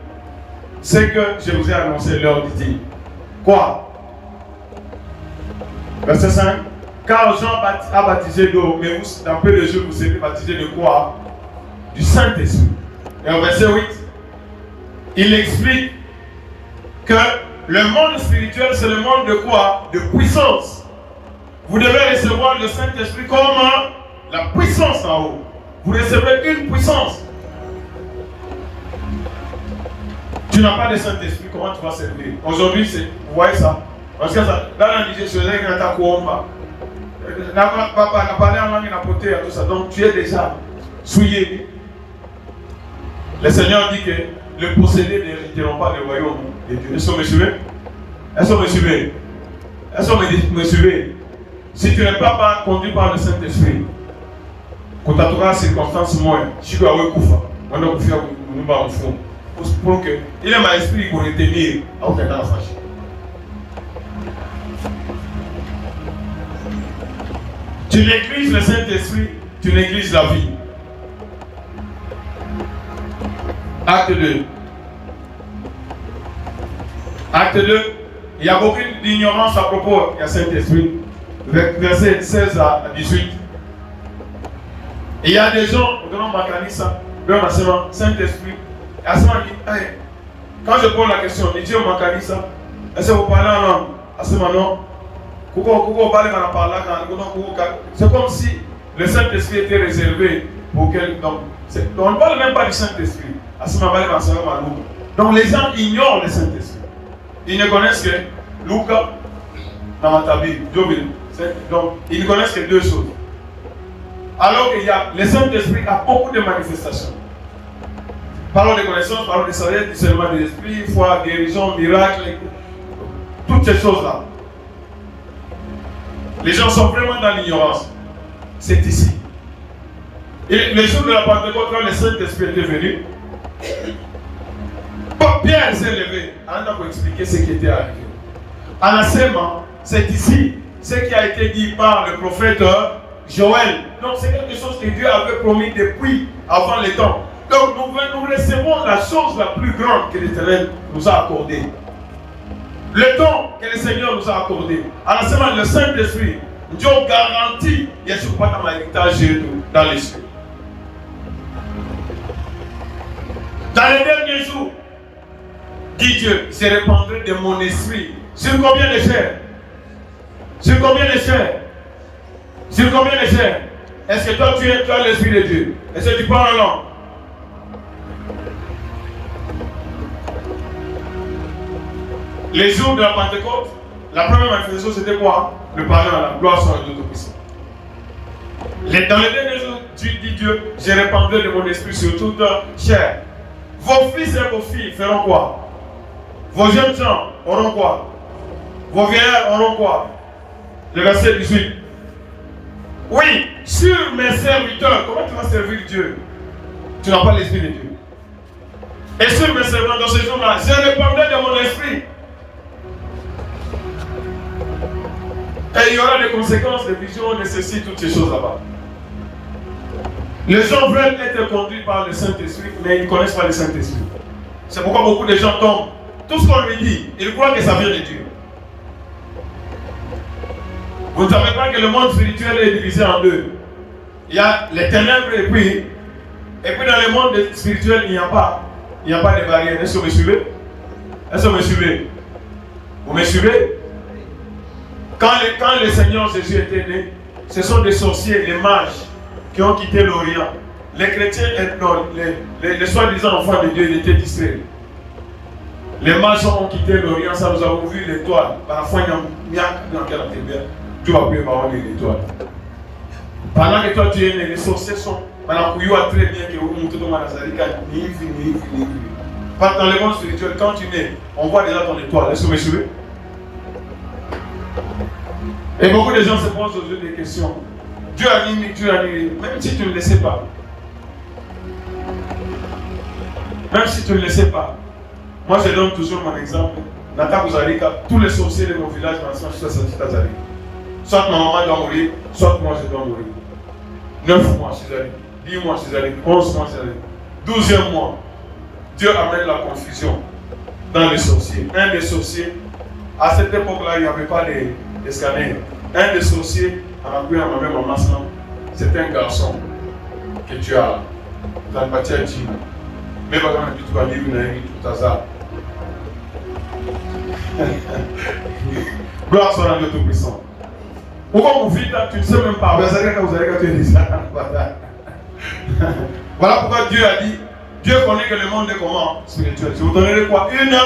Ce que je vous ai annoncé, leur dit-il. Quoi? Verset 5. Car Jean a baptisé d'eau, mais vous, dans peu de jours, vous serez baptisés de quoi? Du Saint-Esprit. Et au verset 8, il explique que le monde spirituel, c'est le monde de quoi? De puissance. Vous devez recevoir le Saint-Esprit comme la puissance en haut. Vous recevez une puissance. Tu n'as pas de Saint-Esprit, comment tu vas servir? Aujourd'hui, vous voyez ça? Parce que ça, dans la Niger, je vais dire que tu as parlé en langue napoté et tout ça. Donc tu es déjà souillé. Le Seigneur dit que le possédé n'hériteront pas le royaume de Dieu. Est-ce que vous me suivez? Est-ce que vous me suivez? Est-ce que vous me suivez? Si tu n'es pas conduit par le Saint-Esprit, quand tu as une circonstance moins, tu dois avoir un coup. On doit faire un fond. Pour que il est ma esprit pour retenir à aucun temps fâché. Tu négliges le Saint-Esprit, tu négliges la vie. Acte 2. Acte 2, il y a beaucoup d'ignorance à propos du Saint-Esprit. Verset 16 à 18. Et il y a des gens, au nom de ça, Saint-Esprit. À ce moment, quand je pose la question, Dieu m'a dit ça. Est-ce que vous parlez en langue? À ce moment, c'est comme si le Saint-Esprit était réservé pour quelqu'un. On ne parle même pas du Saint-Esprit. À ce moment, donc les gens ignorent le Saint-Esprit. Ils ne connaissent que Luca, dans ta Bible, donc ils ne connaissent que deux choses. Alors qu'il y a le Saint-Esprit a beaucoup de manifestations. Parlons de connaissances, parlons de sagesse, discernement de l'esprit, foi, guérison, miracle, toutes ces choses-là. Les gens sont vraiment dans l'ignorance. C'est ici. Et le jour de la Pentecôte, quand le Saint-Esprit était venu, Pierre s'est levé pour expliquer ce qui était arrivé. Anassèma, c'est ici ce qui a été dit par le prophète Joël. Donc c'est quelque chose que Dieu avait promis depuis avant les temps. Donc nous recevons la chose la plus grande que l'Éternel nous a accordée. Le don que le Seigneur nous a accordé. Anassèma, le Saint-Esprit, Dieu garantit, il y a sur pas dans l'héritage dans l'esprit. Dans les derniers jours, dit Dieu, je répandrai de mon esprit. Sur combien de chair? Sur combien de chair? Sur combien de chair? Est-ce que toi tu as l'esprit de Dieu? Est-ce que tu parles en langue? Les jours de la Pentecôte, la première manifestation c'était quoi? Le parler en langue. Gloire soit à Dieu Tout-Puissant. Dans les derniers jours, dit Dieu, je répandrai de mon esprit sur toute chair. Vos fils et vos filles feront quoi? Vos jeunes gens auront quoi? Vos vieillards auront quoi? Le verset 18. Oui, sur mes serviteurs, comment tu vas servir Dieu? Tu n'as pas l'esprit de Dieu. Et sur mes serviteurs, dans ce jour-là, je répandrai de mon esprit. Et il y aura des conséquences, des visions, de ceci, toutes ces choses là-bas. Les gens veulent être conduits par le Saint-Esprit, mais ils ne connaissent pas le Saint-Esprit. C'est pourquoi beaucoup de gens tombent. Tout ce qu'on lui dit, ils croient que ça vient de Dieu. Vous ne savez pas que le monde spirituel est divisé en deux. Il y a les ténèbres et puis dans le monde spirituel, il n'y a pas de barrière. Est-ce que vous me suivez? Est-ce que vous me suivez? Vous me suivez? Quand le Seigneur Jésus était né, ce sont des sorciers, les mages qui ont quitté l'Orient. Les chrétiens, non, les soi-disant enfants de Dieu, ils étaient distraits. Les mages ont quitté l'Orient, ça nous avons vu l'étoile. Par la foi, il y a Dieu a pu avoir l'étoile. Pendant que toi tu es né, les sorciers sont. Pendant que tu as très bien que vous montez dans Nazarika, ni. Dans le monde spirituel, quand tu nais, on voit déjà ton étoile. Est-ce que vous me suivez? Et beaucoup de gens se posent aujourd'hui des questions. Dieu a dit, même si tu ne le sais pas. Même si tu ne le sais pas. Moi, je donne toujours mon exemple. Nata Bouzarika, tous les sorciers de mon village, je suis Tazari. Soit ma maman doit mourir, soit moi je dois mourir. 9 mois, je suis allé. 10 mois, je suis allé. 11 mois, je suis allé. 12e mois, Dieu amène la confusion dans les sorciers. Un des sorciers, à cette époque-là, il n'y avait pas de scanners. Un des sorciers, à la à ma maman, c'est un garçon que tu as dans le bâtiment. Mais pas quand tu vas vivre tout hasard. Gloire soit à Dieu Tout-Puissant. Pourquoi vous vivez, tu ne sais même pas. Vous avez tu dis ça. Voilà pourquoi Dieu a dit, Dieu connaît que le monde est comment? Spirituel. Je vous donnerai quoi? Une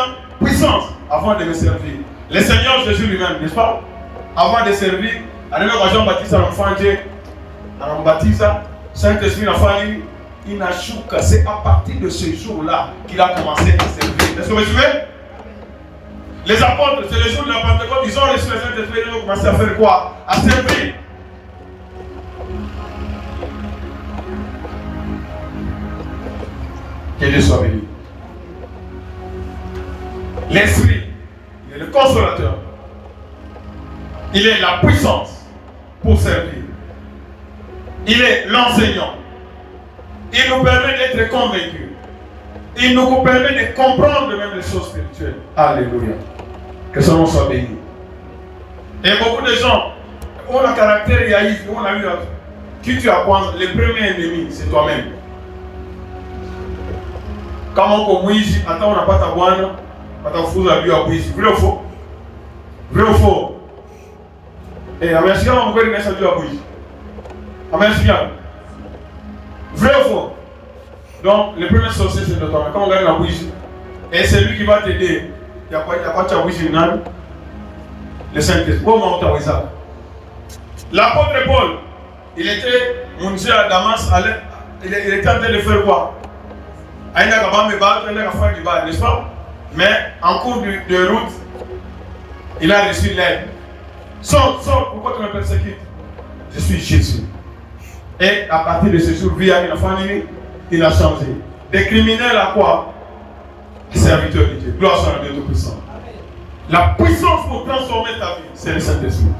puissance avant de me servir. Le Seigneur Jésus lui-même, n'est-ce pas? Avant de servir, à Jean-Baptiste à l'enfant Dieu, à l'embaptise, Saint-Esprit n'a fallu. C'est à partir de ce jour-là qu'il a commencé à servir. Est-ce que vous me suivez? Les apôtres, c'est le jour de la Pentecôte, ils ont reçu le Saint-Esprit, ils ont commencé à faire quoi? À servir. Que Dieu soit béni. L'Esprit, il est le consolateur. Il est la puissance pour servir. Il est l'enseignant. Il nous permet d'être convaincus. Il nous permet de comprendre même les choses spirituelles. Alléluia. Que son nom soit béni. Et beaucoup de gens ont un caractère yaïf. On a vu qui tu apprends, le premier ennemi, c'est toi-même. Quand on Moïse, attends, on n'a pas ta boîte, pas ta fousse à lui à Moïse. Vrai ou faux? Vrai ou faux? Et à Mexicain, on peut dire que c'est à Moïse. À Mexicain. Vrai ou faux? Donc, le premier sorcier, c'est de toi. Quand on gagne la bougie, et c'est lui qui va t'aider. Il n'y a pas de bougie, le Saint-Esprit. Comment on t'a ça? L'apôtre Paul, il était monté à Damas, il était en train de faire quoi? Il n'a pas me battre, il n'a pas faire du bas, n'est-ce pas? Mais en cours de route, il a reçu l'aide. Sors, pourquoi tu me persécutes? Je suis Jésus. Et à partir de ce jour, il a changé. Des criminels à quoi? Des serviteurs de Dieu. Gloire soit à Dieu Tout-Puissant. La puissance pour transformer ta vie, c'est le Saint-Esprit.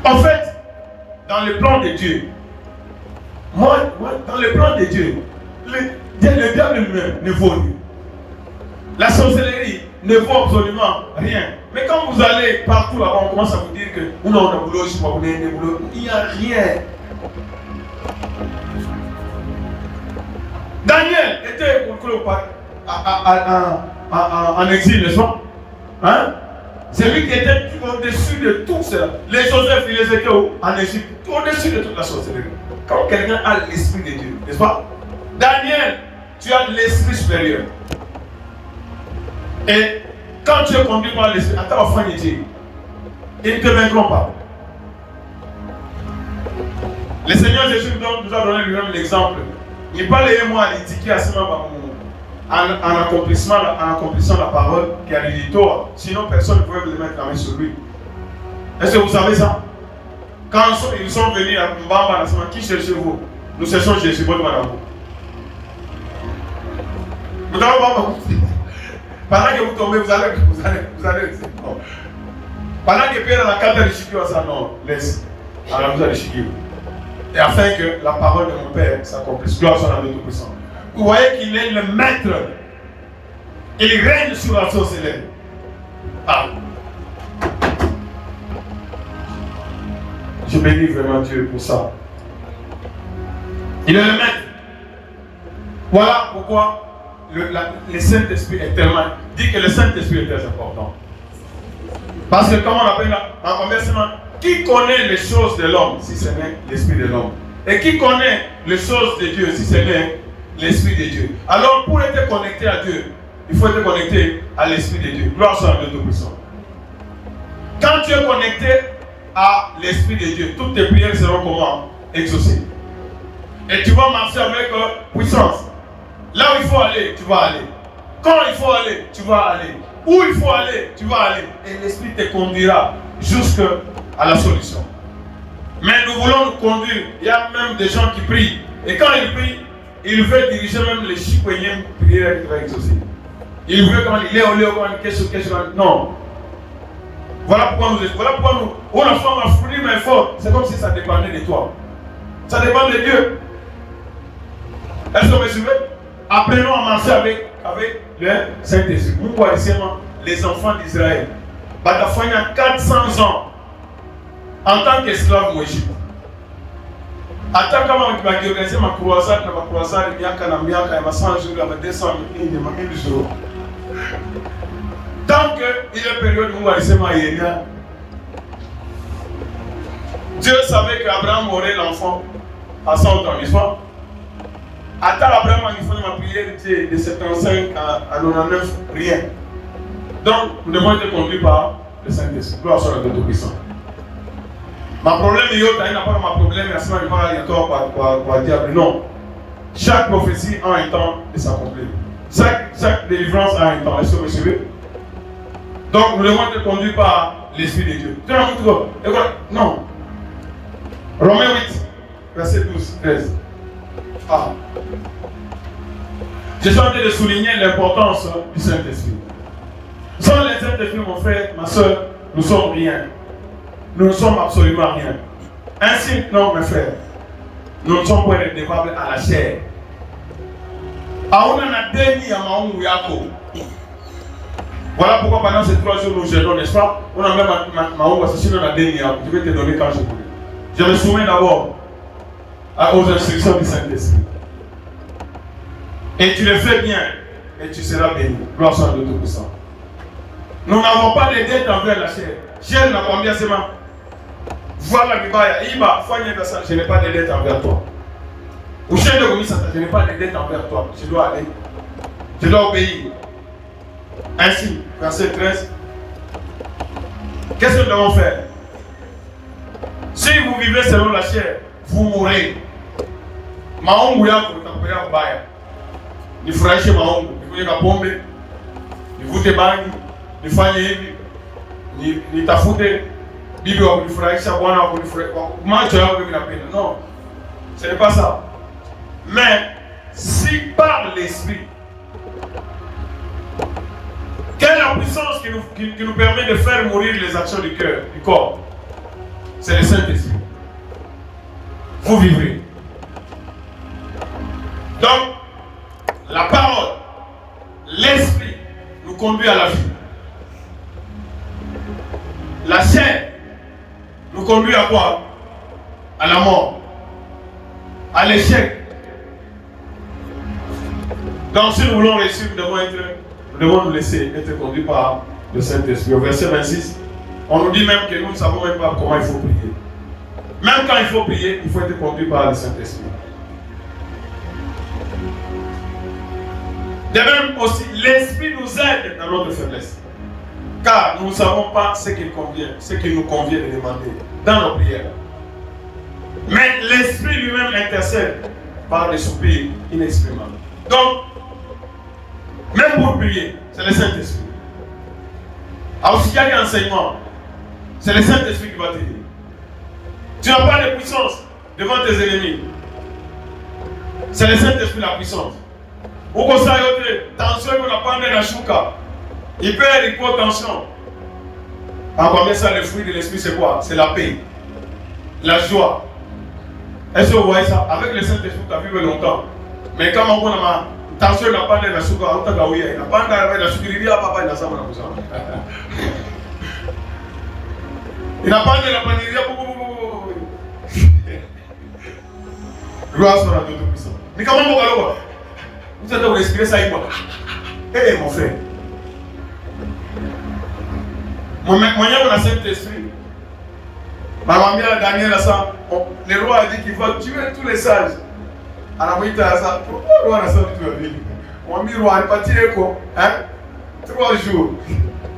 En fait, dans le plan de Dieu, dans le plan de Dieu, le diable lui-même ne vaut rien. La sorcellerie ne vaut absolument rien. Mais quand vous allez partout là-bas, on commence à vous dire que on a boulot, il n'y a rien. Daniel était en exil, n'est-ce pas? Hein? C'est lui qui était au-dessus de tout cela. Les Joseph, ils étaient en Égypte, au-dessus de toute la sorcellerie. Quand quelqu'un a l'esprit de Dieu, n'est-ce pas? Daniel, tu as l'esprit supérieur. Et quand tu es conduit par l'esprit, attends, enfant de Dieu, ils ne te vaincront pas. Le Seigneur Jésus nous a donné lui-même l'exemple. Il parlait moi à l'étiquette à ce moment en accomplissant la parole qui a dit toi. Sinon, personne ne pouvait me mettre la main sur lui. Est-ce que vous savez ça? Quand ils sont venus à Mbamba, qui cherchez-vous? Nous cherchons Jésus, votre madame. Nous n'avons pas. Pendant que vous tombez, vous allez. Non. Pendant que Pierre dans la carte de l'échiquier, ça non, laisse. Alors vous allez l'échiquier. Et afin que la parole de mon Père s'accomplisse. Gloire soit à Dieu Tout-Puissant. Vous voyez qu'il est le maître. Il règne sur la sorcellerie. Ah. Je bénis vraiment Dieu pour ça. Il est le maître. Voilà pourquoi le Saint-Esprit est tellement. Dit que le Saint-Esprit est très important. Parce que comme on appelle en commencement, qui connaît les choses de l'homme si ce n'est l'esprit de l'homme? Et qui connaît les choses de Dieu si ce n'est l'esprit de Dieu? Alors pour être connecté à Dieu, il faut être connecté à l'esprit de Dieu. Gloire soit à Dieu Tout-Puissant. Quand tu es connecté à l'esprit de Dieu, toutes tes prières seront comment? Exaucées. Et tu vas marcher avec puissance. Là où il faut aller, tu vas aller. Quand il faut aller, tu vas aller. Où il faut aller, tu vas aller. Et l'esprit te conduira jusqu'à la solution. Mais nous voulons nous conduire. Il y a même des gens qui prient. Et quand ils prient, ils veulent diriger même les chicoyens prières qui vont exaucer. Ils veulent comment il est au lieu de non. Voilà pourquoi nous. Oh, la femme a fourni mais fort. C'est comme si ça dépendait de toi. Ça dépend de Dieu. Est-ce que vous me suivez? Apprenons à marcher avec le Saint-Esprit. Nous voyons les enfants d'Israël. Il y a 400 ans en tant qu'esclave au Égypte. Attends comment tu vas organiser ma croisade, il y a 100 jours, il y a 200 jours. Tant qu'il y a une période où Dieu savait qu'Abraham aurait l'enfant à 100 ans, n'est-ce pas? Attends, Abraham a fait ma prière de 75 à 99, rien. Donc, nous devons être conduits par le Saint-Esprit. Gloire soit à Dieu Tout-Puissant. Ma problème est il n'y a pas ma problème, il n'y a pas diable. Non. Chaque prophétie a un temps de s'accomplir. Chaque délivrance a un temps. Est-ce que vous suivez? Donc, nous devons être conduits par l'Esprit de Dieu. Non. Romains 8, verset 12, 13. Ah. Je suis en train de souligner l'importance du Saint-Esprit. Sans le Saint-Esprit, mon frère, ma soeur, nous ne sommes rien. Nous ne sommes absolument rien. Ainsi, non, mes frères, nous ne sommes pas redevables à la chair. Voilà pourquoi pendant ces 3 jours nous gênons, n'est-ce pas? On a même Maou assassiné la dernière. Je vais te donner quand je voulais. Je me soumets d'abord aux instructions du Saint-Esprit. Et tu le fais bien, et tu seras béni. Gloire soit à Dieu Tout-Puissant. Nous n'avons pas de dette envers la chair. Chair n'a pas bien seulement. Voilà, je n'ai pas de dette envers toi. Ou chair de commis, je n'ai pas de dette envers toi. Je dois aller. Je dois obéir. Ainsi, verset 13. Qu'est-ce que nous devons faire? Si vous vivez selon la chair, vous mourrez. Maongu yako utakuwa mbaya. Nifurahishe maongu, nikuye kapombe, nivute bangi, nifanye hivi, nitafute bibi wa kunifurahisha, bwana wa kunifurahisha, macho yako mimi napenda. Non, ce n'est pas ça. Mais si par l'esprit, quelle est la puissance qui nous permet de faire mourir les actions du cœur, du corps? C'est le Saint-Esprit. Vous vivrez. Donc, la parole, l'esprit nous conduit à la vie. La chair nous conduit à quoi? À la mort, à l'échec. Donc, si nous voulons réussir, nous devons nous laisser être conduits par le Saint-Esprit. Au verset 26, on nous dit même que nous ne savons même pas comment il faut prier. Même quand il faut prier, il faut être conduit par le Saint-Esprit. De même aussi, l'Esprit nous aide dans notre faiblesse. Car nous ne savons pas ce qu'il nous convient de demander dans nos prières. Mais l'Esprit lui-même intercède par des soupirs inexprimables. Donc, même pour prier, c'est le Saint-Esprit. Alors, s'il y a des enseignements, c'est le Saint-Esprit qui va t'aider. Tu n'as pas de puissance devant tes ennemis. C'est le Saint-Esprit la puissance. Ou comme ça, tension, on n'a pas de la chouka. Il peut y avoir tension. En combien ça, le fruit de l'esprit, c'est quoi? C'est la paix, la joie. Est-ce que vous voyez ça? Avec le Saint-Esprit, tu as vécu longtemps. Mais quand on a tension, on n'a pas de la chouka, on n'a pas de la chouka, il n'y a pas de la chouka. Il n'a pas de la paniria. Gloire soit à Dieu Tout-Puissant. Mais comment vous êtes respirer ça, eh mon frère. Moi, il y a le Saint-Esprit. Ma mamie Daniel a ça. Le roi a dit qu'il va tuer tous les sages. Alors oui, t'as ça. Pourquoi le roi a ça du tout la ville? On dit roi, il pas tiré quoi? Hein? 3 jours.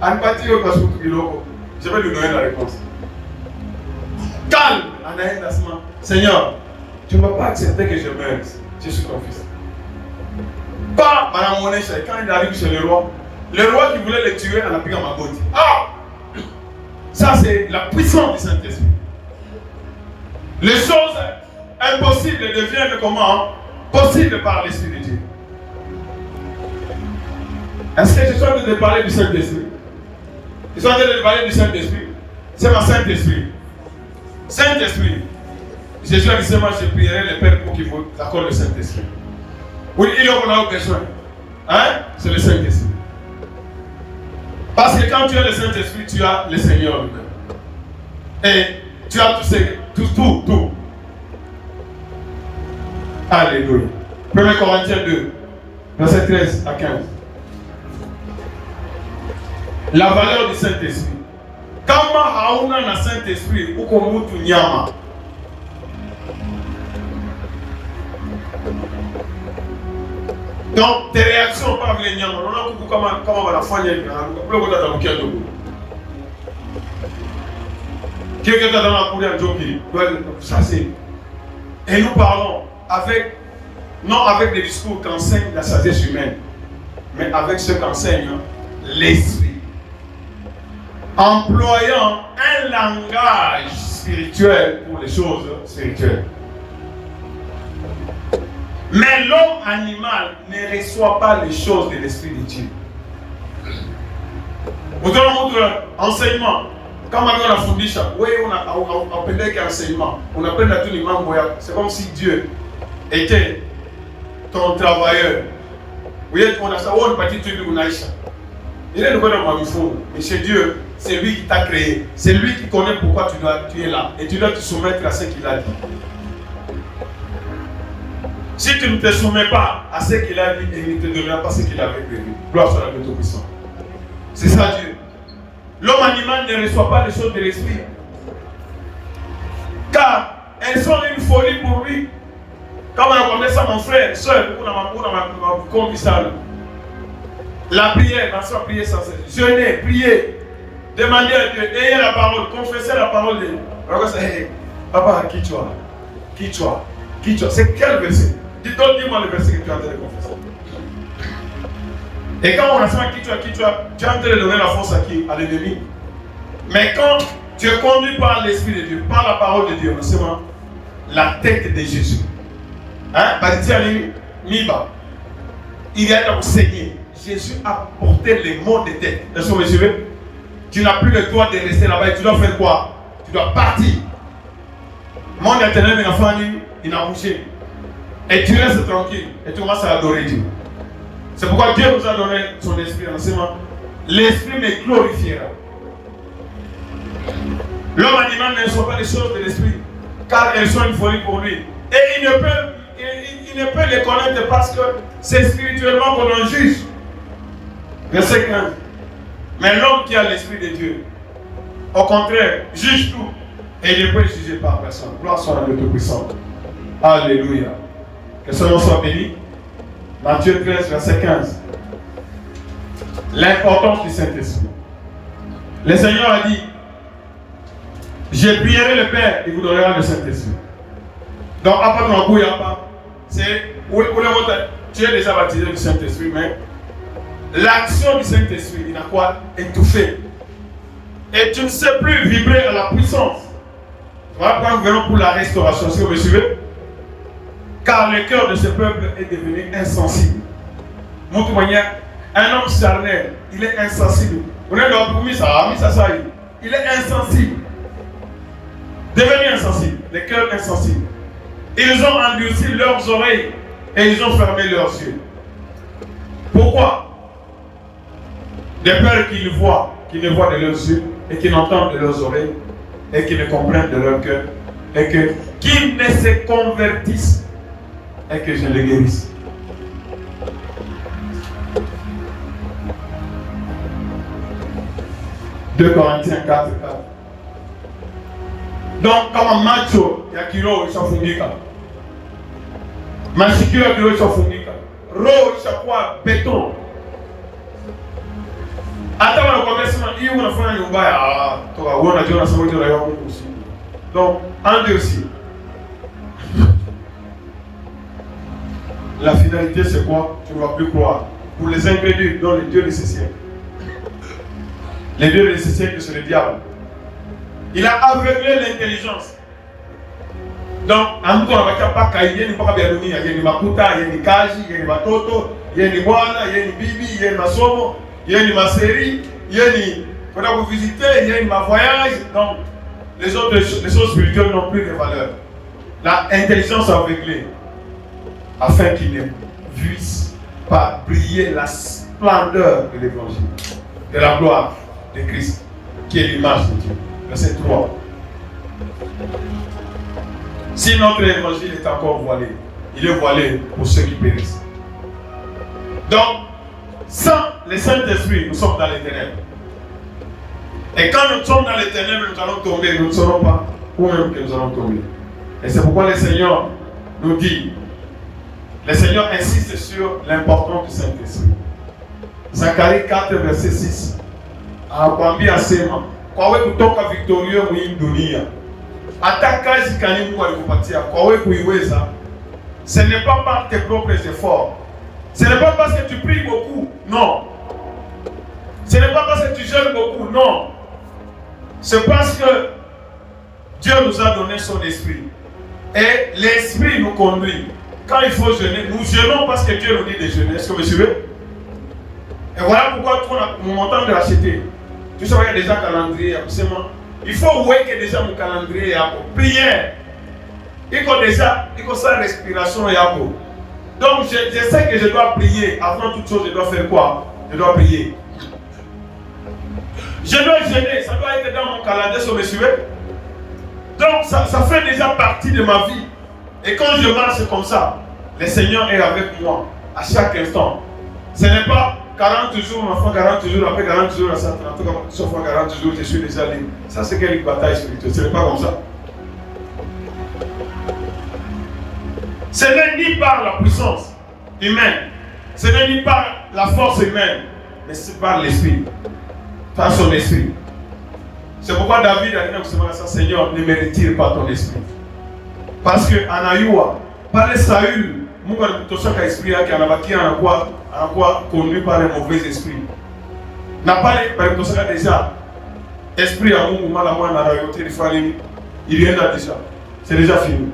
On pas tiré quoi sur tout le monde. Je vais lui donner la réponse. Calme, Anaïs Dasman. Seigneur, tu ne vas pas accepter que je meure. Je suis ton fils. Pas Madame Monécha, quand il arrive chez le roi qui voulait le tuer en appliquant ma botte. Ah! Ça, c'est la puissance du Saint-Esprit. Les choses impossibles deviennent comment? Possibles par l'Esprit de Dieu. Est-ce que je suis en train de parler du Saint-Esprit? Je suis en train de parler du Saint-Esprit. C'est ma Saint-Esprit. Saint-Esprit. Jésus a dit seulement je prierai le Père pour qu'il vous accorde le Saint-Esprit. Oui, il y en a besoin. Hein? C'est le Saint-Esprit. Parce que quand tu as le Saint-Esprit, tu as le Seigneur lui-même. Et tu as tout. Alléluia. 1 Corinthiens 2, verset 13 à 15. La valeur du Saint-Esprit. Kama hauna na Saint-Esprit, uko mutu nyama. Donc, tes réactions par les nyama. On a beaucoup comment on va la faire. Quelqu'un dans la cour d'un jockey. Ça c'est. Et nous parlons non avec des discours qu'enseigne la sagesse humaine, mais avec ce qu'enseigne l'esprit. Employant un langage spirituel pour les choses spirituelles. Mais l'homme animal ne reçoit pas les choses de l'Esprit de Dieu. Vous donnez notre enseignement. Quand on a fondé oui, on appelle qu'enseignement. On appelle à tout le monde. C'est comme si Dieu était ton travailleur. Vous voyez, on a ça, on partit tout le monde. Il est le bon homme, mais c'est Dieu, c'est lui qui t'a créé. C'est lui qui connaît pourquoi tu es là. Et tu dois te soumettre à ce qu'il a dit. Si tu ne te soumets pas à ce qu'il a dit, il ne te donnera pas ce qu'il avait prévu. Gloire soit à Dieu Tout-Puissant. C'est ça Dieu. L'homme animal ne reçoit pas les choses de l'esprit. Car elles sont une folie pour lui. Quand on a commencé ça, mon frère, soeur, on a compris ça. La prière, ma soeur, prier sans cesse. Jeûner, prier. Demander à Dieu, ayez la parole, confessez la parole de Dieu. Hey, papa, qui tu as? C'est quel verset? Dis-moi le verset que tu es en train de confesser. Et quand on a ça, qui tu as, tu es en train de donner la force à qui? À l'ennemi. Mais quand tu es conduit par l'Esprit de Dieu, par la parole de Dieu, c'est moi, la tête de Jésus. Hein? Il a enseigné. Jésus a porté les mots de tête. Est-ce que vous me suivez? Tu n'as plus le droit de rester là-bas et tu dois faire quoi? Tu dois partir. Mon éternel, il a bougé. Et tu restes tranquille et tu commences à adorer Dieu. C'est pourquoi Dieu nous a donné son esprit en l'esprit me glorifiera. L'homme animal ne reçoit pas les choses de l'esprit, car elles sont une folie pour lui. Et il ne peut les connaître parce que c'est spirituellement qu'on en juge. Verset 15. Mais l'homme qui a l'esprit de Dieu, au contraire, juge tout. Et il ne peut juger par personne. Gloire soit à Dieu Tout-Puissant. Alléluia. Que son nom soit béni. Matthieu 13, verset 15. L'importance du Saint-Esprit. Le Seigneur a dit, je prierai le Père et vous donnera le Saint-Esprit. Donc, à part ton c'est où tu es déjà baptisé du Saint-Esprit, mais l'action du Saint-Esprit, il a quoi? Étouffé. Et tu ne sais plus vibrer à la puissance. Voilà pourquoi nous venons pour la restauration. Si vous me suivez? Car le cœur de ce peuple est devenu insensible. Mon manière, un homme charnel, il est insensible. Vous avez mis ça, il est insensible. Devenu insensible, le cœur insensible. Ils ont endurci leurs oreilles et ils ont fermé leurs yeux. Pourquoi? De peur qu'ils voient, qu'ils ne voient de leurs yeux et qu'ils n'entendent de leurs oreilles et qu'ils ne comprennent de leur cœur et qu'ils ne se convertissent et que je les guérisse. « 2 Corinthiens 4, 4. Donc, kama macho ya kiroho ishafungika, masikio ya kiroho ishafungika, roho ishakuwa beton. Hata wanakuambia sema hii unafanya ni ubaya, toka wewe unajua unasema hiyo raia Mungu usi. Donc, en deux aussi. La finalité c'est quoi? Tu ne vas plus croire. Pour les ingrédients dont les dieux de ces siècles. Les dieux de ces siècles, c'est le diable. Il a aveuglé l'intelligence. Donc, en tout cas, on ne va pas cailler, il n'y a pas de il y a des makuta, il y a des kaji, il y a des batoto, il y a des boana, il y a des bibi, il y a des masomo, il y a des maseri, il y a des. On a vous visiter, il y a des voyage. Donc, les choses spirituelles n'ont plus de valeur. L'intelligence aveuglée, afin qu'il ne puisse pas briller la splendeur de l'évangile, de la gloire de Christ, qui est l'image de Dieu. Verset 3. Si notre évangile est encore voilé, il est voilé pour ceux qui périssent. Donc, sans le Saint-Esprit, nous sommes dans les ténèbres. Et quand nous sommes dans les ténèbres, nous allons tomber, nous ne saurons pas où même que nous allons tomber. Et c'est pourquoi le Seigneur nous dit, le Seigneur insiste sur l'importance du Saint-Esprit. Zacharie 4, verset 6. Akwambia asema, kwa wewe kutoka victorieux mwini dunia, hata kazi kani Mungu alikupatia, kwa wewe kuiweza, ce n'est pas par tes propres efforts. Ce n'est pas parce que tu pries beaucoup, non. Ce n'est pas parce que tu jeûnes beaucoup, non. C'est parce que Dieu nous a donné son esprit. Et l'esprit nous conduit. Quand il faut jeûner, nous jeûnons parce que Dieu nous dit de jeûner. Est-ce que vous me suivez? Et voilà pourquoi mon montant de l'acheter. Tu sais, il y a déjà un calendrier. Il faut voir que déjà mon calendrier est prière. Il faut déjà, il faut sa respiration. Donc je sais que je dois prier. Avant toute chose, je dois faire quoi? Je dois prier. Je dois jeûner. Ça doit être dans mon calendrier, si vous me suivez. Donc ça fait déjà partie de ma vie. Et quand je marche comme ça, le Seigneur est avec moi à chaque instant. Ce n'est pas 40 jours, ma foi, 40 jours, après 40 jours, ça 30 jours, sauf 40 jours, je suis déjà libre. Ça, c'est quelle bataille spirituelle. Ce n'est pas comme ça. Ce n'est ni par la puissance humaine, ce n'est ni par la force humaine, mais c'est par l'esprit, par son esprit. C'est pourquoi David a dit à ça, Seigneur, ne me retire pas ton esprit. Parce que en Ayoua, par les Saül, Mungu alitoshaka esprit yake anabakia anakuwa conduit par un mauvais esprit. Na pale palitoshaka déjà esprit ya Mungu mala mwana royauté de famille, il vient déjà. C'est déjà fini.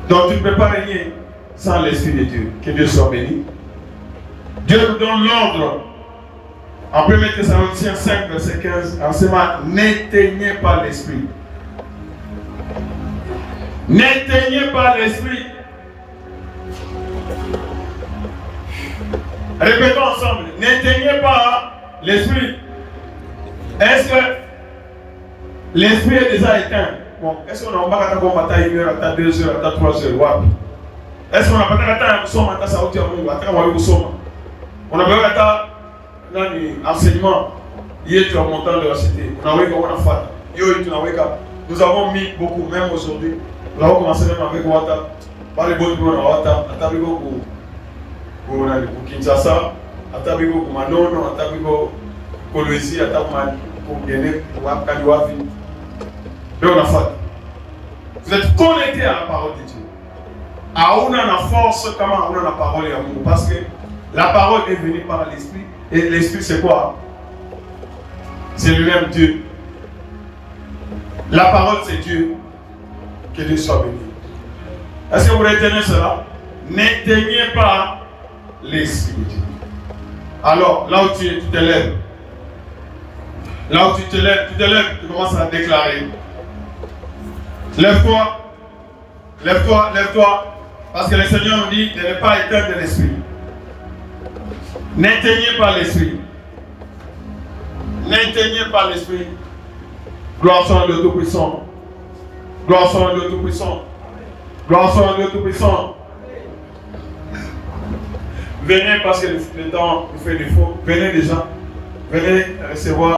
Donc tu ne peux pas régner sans l'esprit de Dieu. Que Dieu soit béni. Dieu nous donne l'ordre. En 1 Thessaloniciens 5, verset 15, en ce moment, n'éteignez pas l'esprit. N'éteignez pas l'esprit. Répétons ensemble. N'éteignez pas l'esprit. Est-ce que l'esprit est déjà éteint? Bon, est-ce qu'on a pas bataille 1 heure, à 2 heures, à 3 heures? Est-ce qu'on a pas à sauter à Mungu, on a pas enseignement, il y a un montant de la cité. Nous avons mis beaucoup, même aujourd'hui. Nous avons commencé même avec Wata. Par les bonnes bonnes Wata, Atabigo pour Kinshasa, Atabigo pour Manono, Atabigo pour Louisi, Atabigo pour Guinée, pour Akadiwafi. Vous êtes connectés à la parole de Dieu. On a la force, comment on a la parole à nous. Parce que la parole est venue par l'esprit. Et l'esprit, c'est quoi? C'est lui-même Dieu. La parole, c'est Dieu. Que Dieu soit béni. Est-ce que vous retenez cela? N'éteignez pas l'esprit de Dieu. Alors, là où tu te lèves. Là où tu te lèves, tu commences à déclarer. Lève-toi. Lève-toi, lève-toi. Parce que le Seigneur nous dit de ne pas éteindre l'esprit. N'éteignez pas l'esprit. N'éteignez pas l'esprit. Gloire soit à Dieu Tout-Puissant. Gloire soit à Dieu Tout-Puissant. Gloire soit à Dieu Tout-Puissant. Venez parce que le temps nous fait défaut. Venez déjà. Venez recevoir.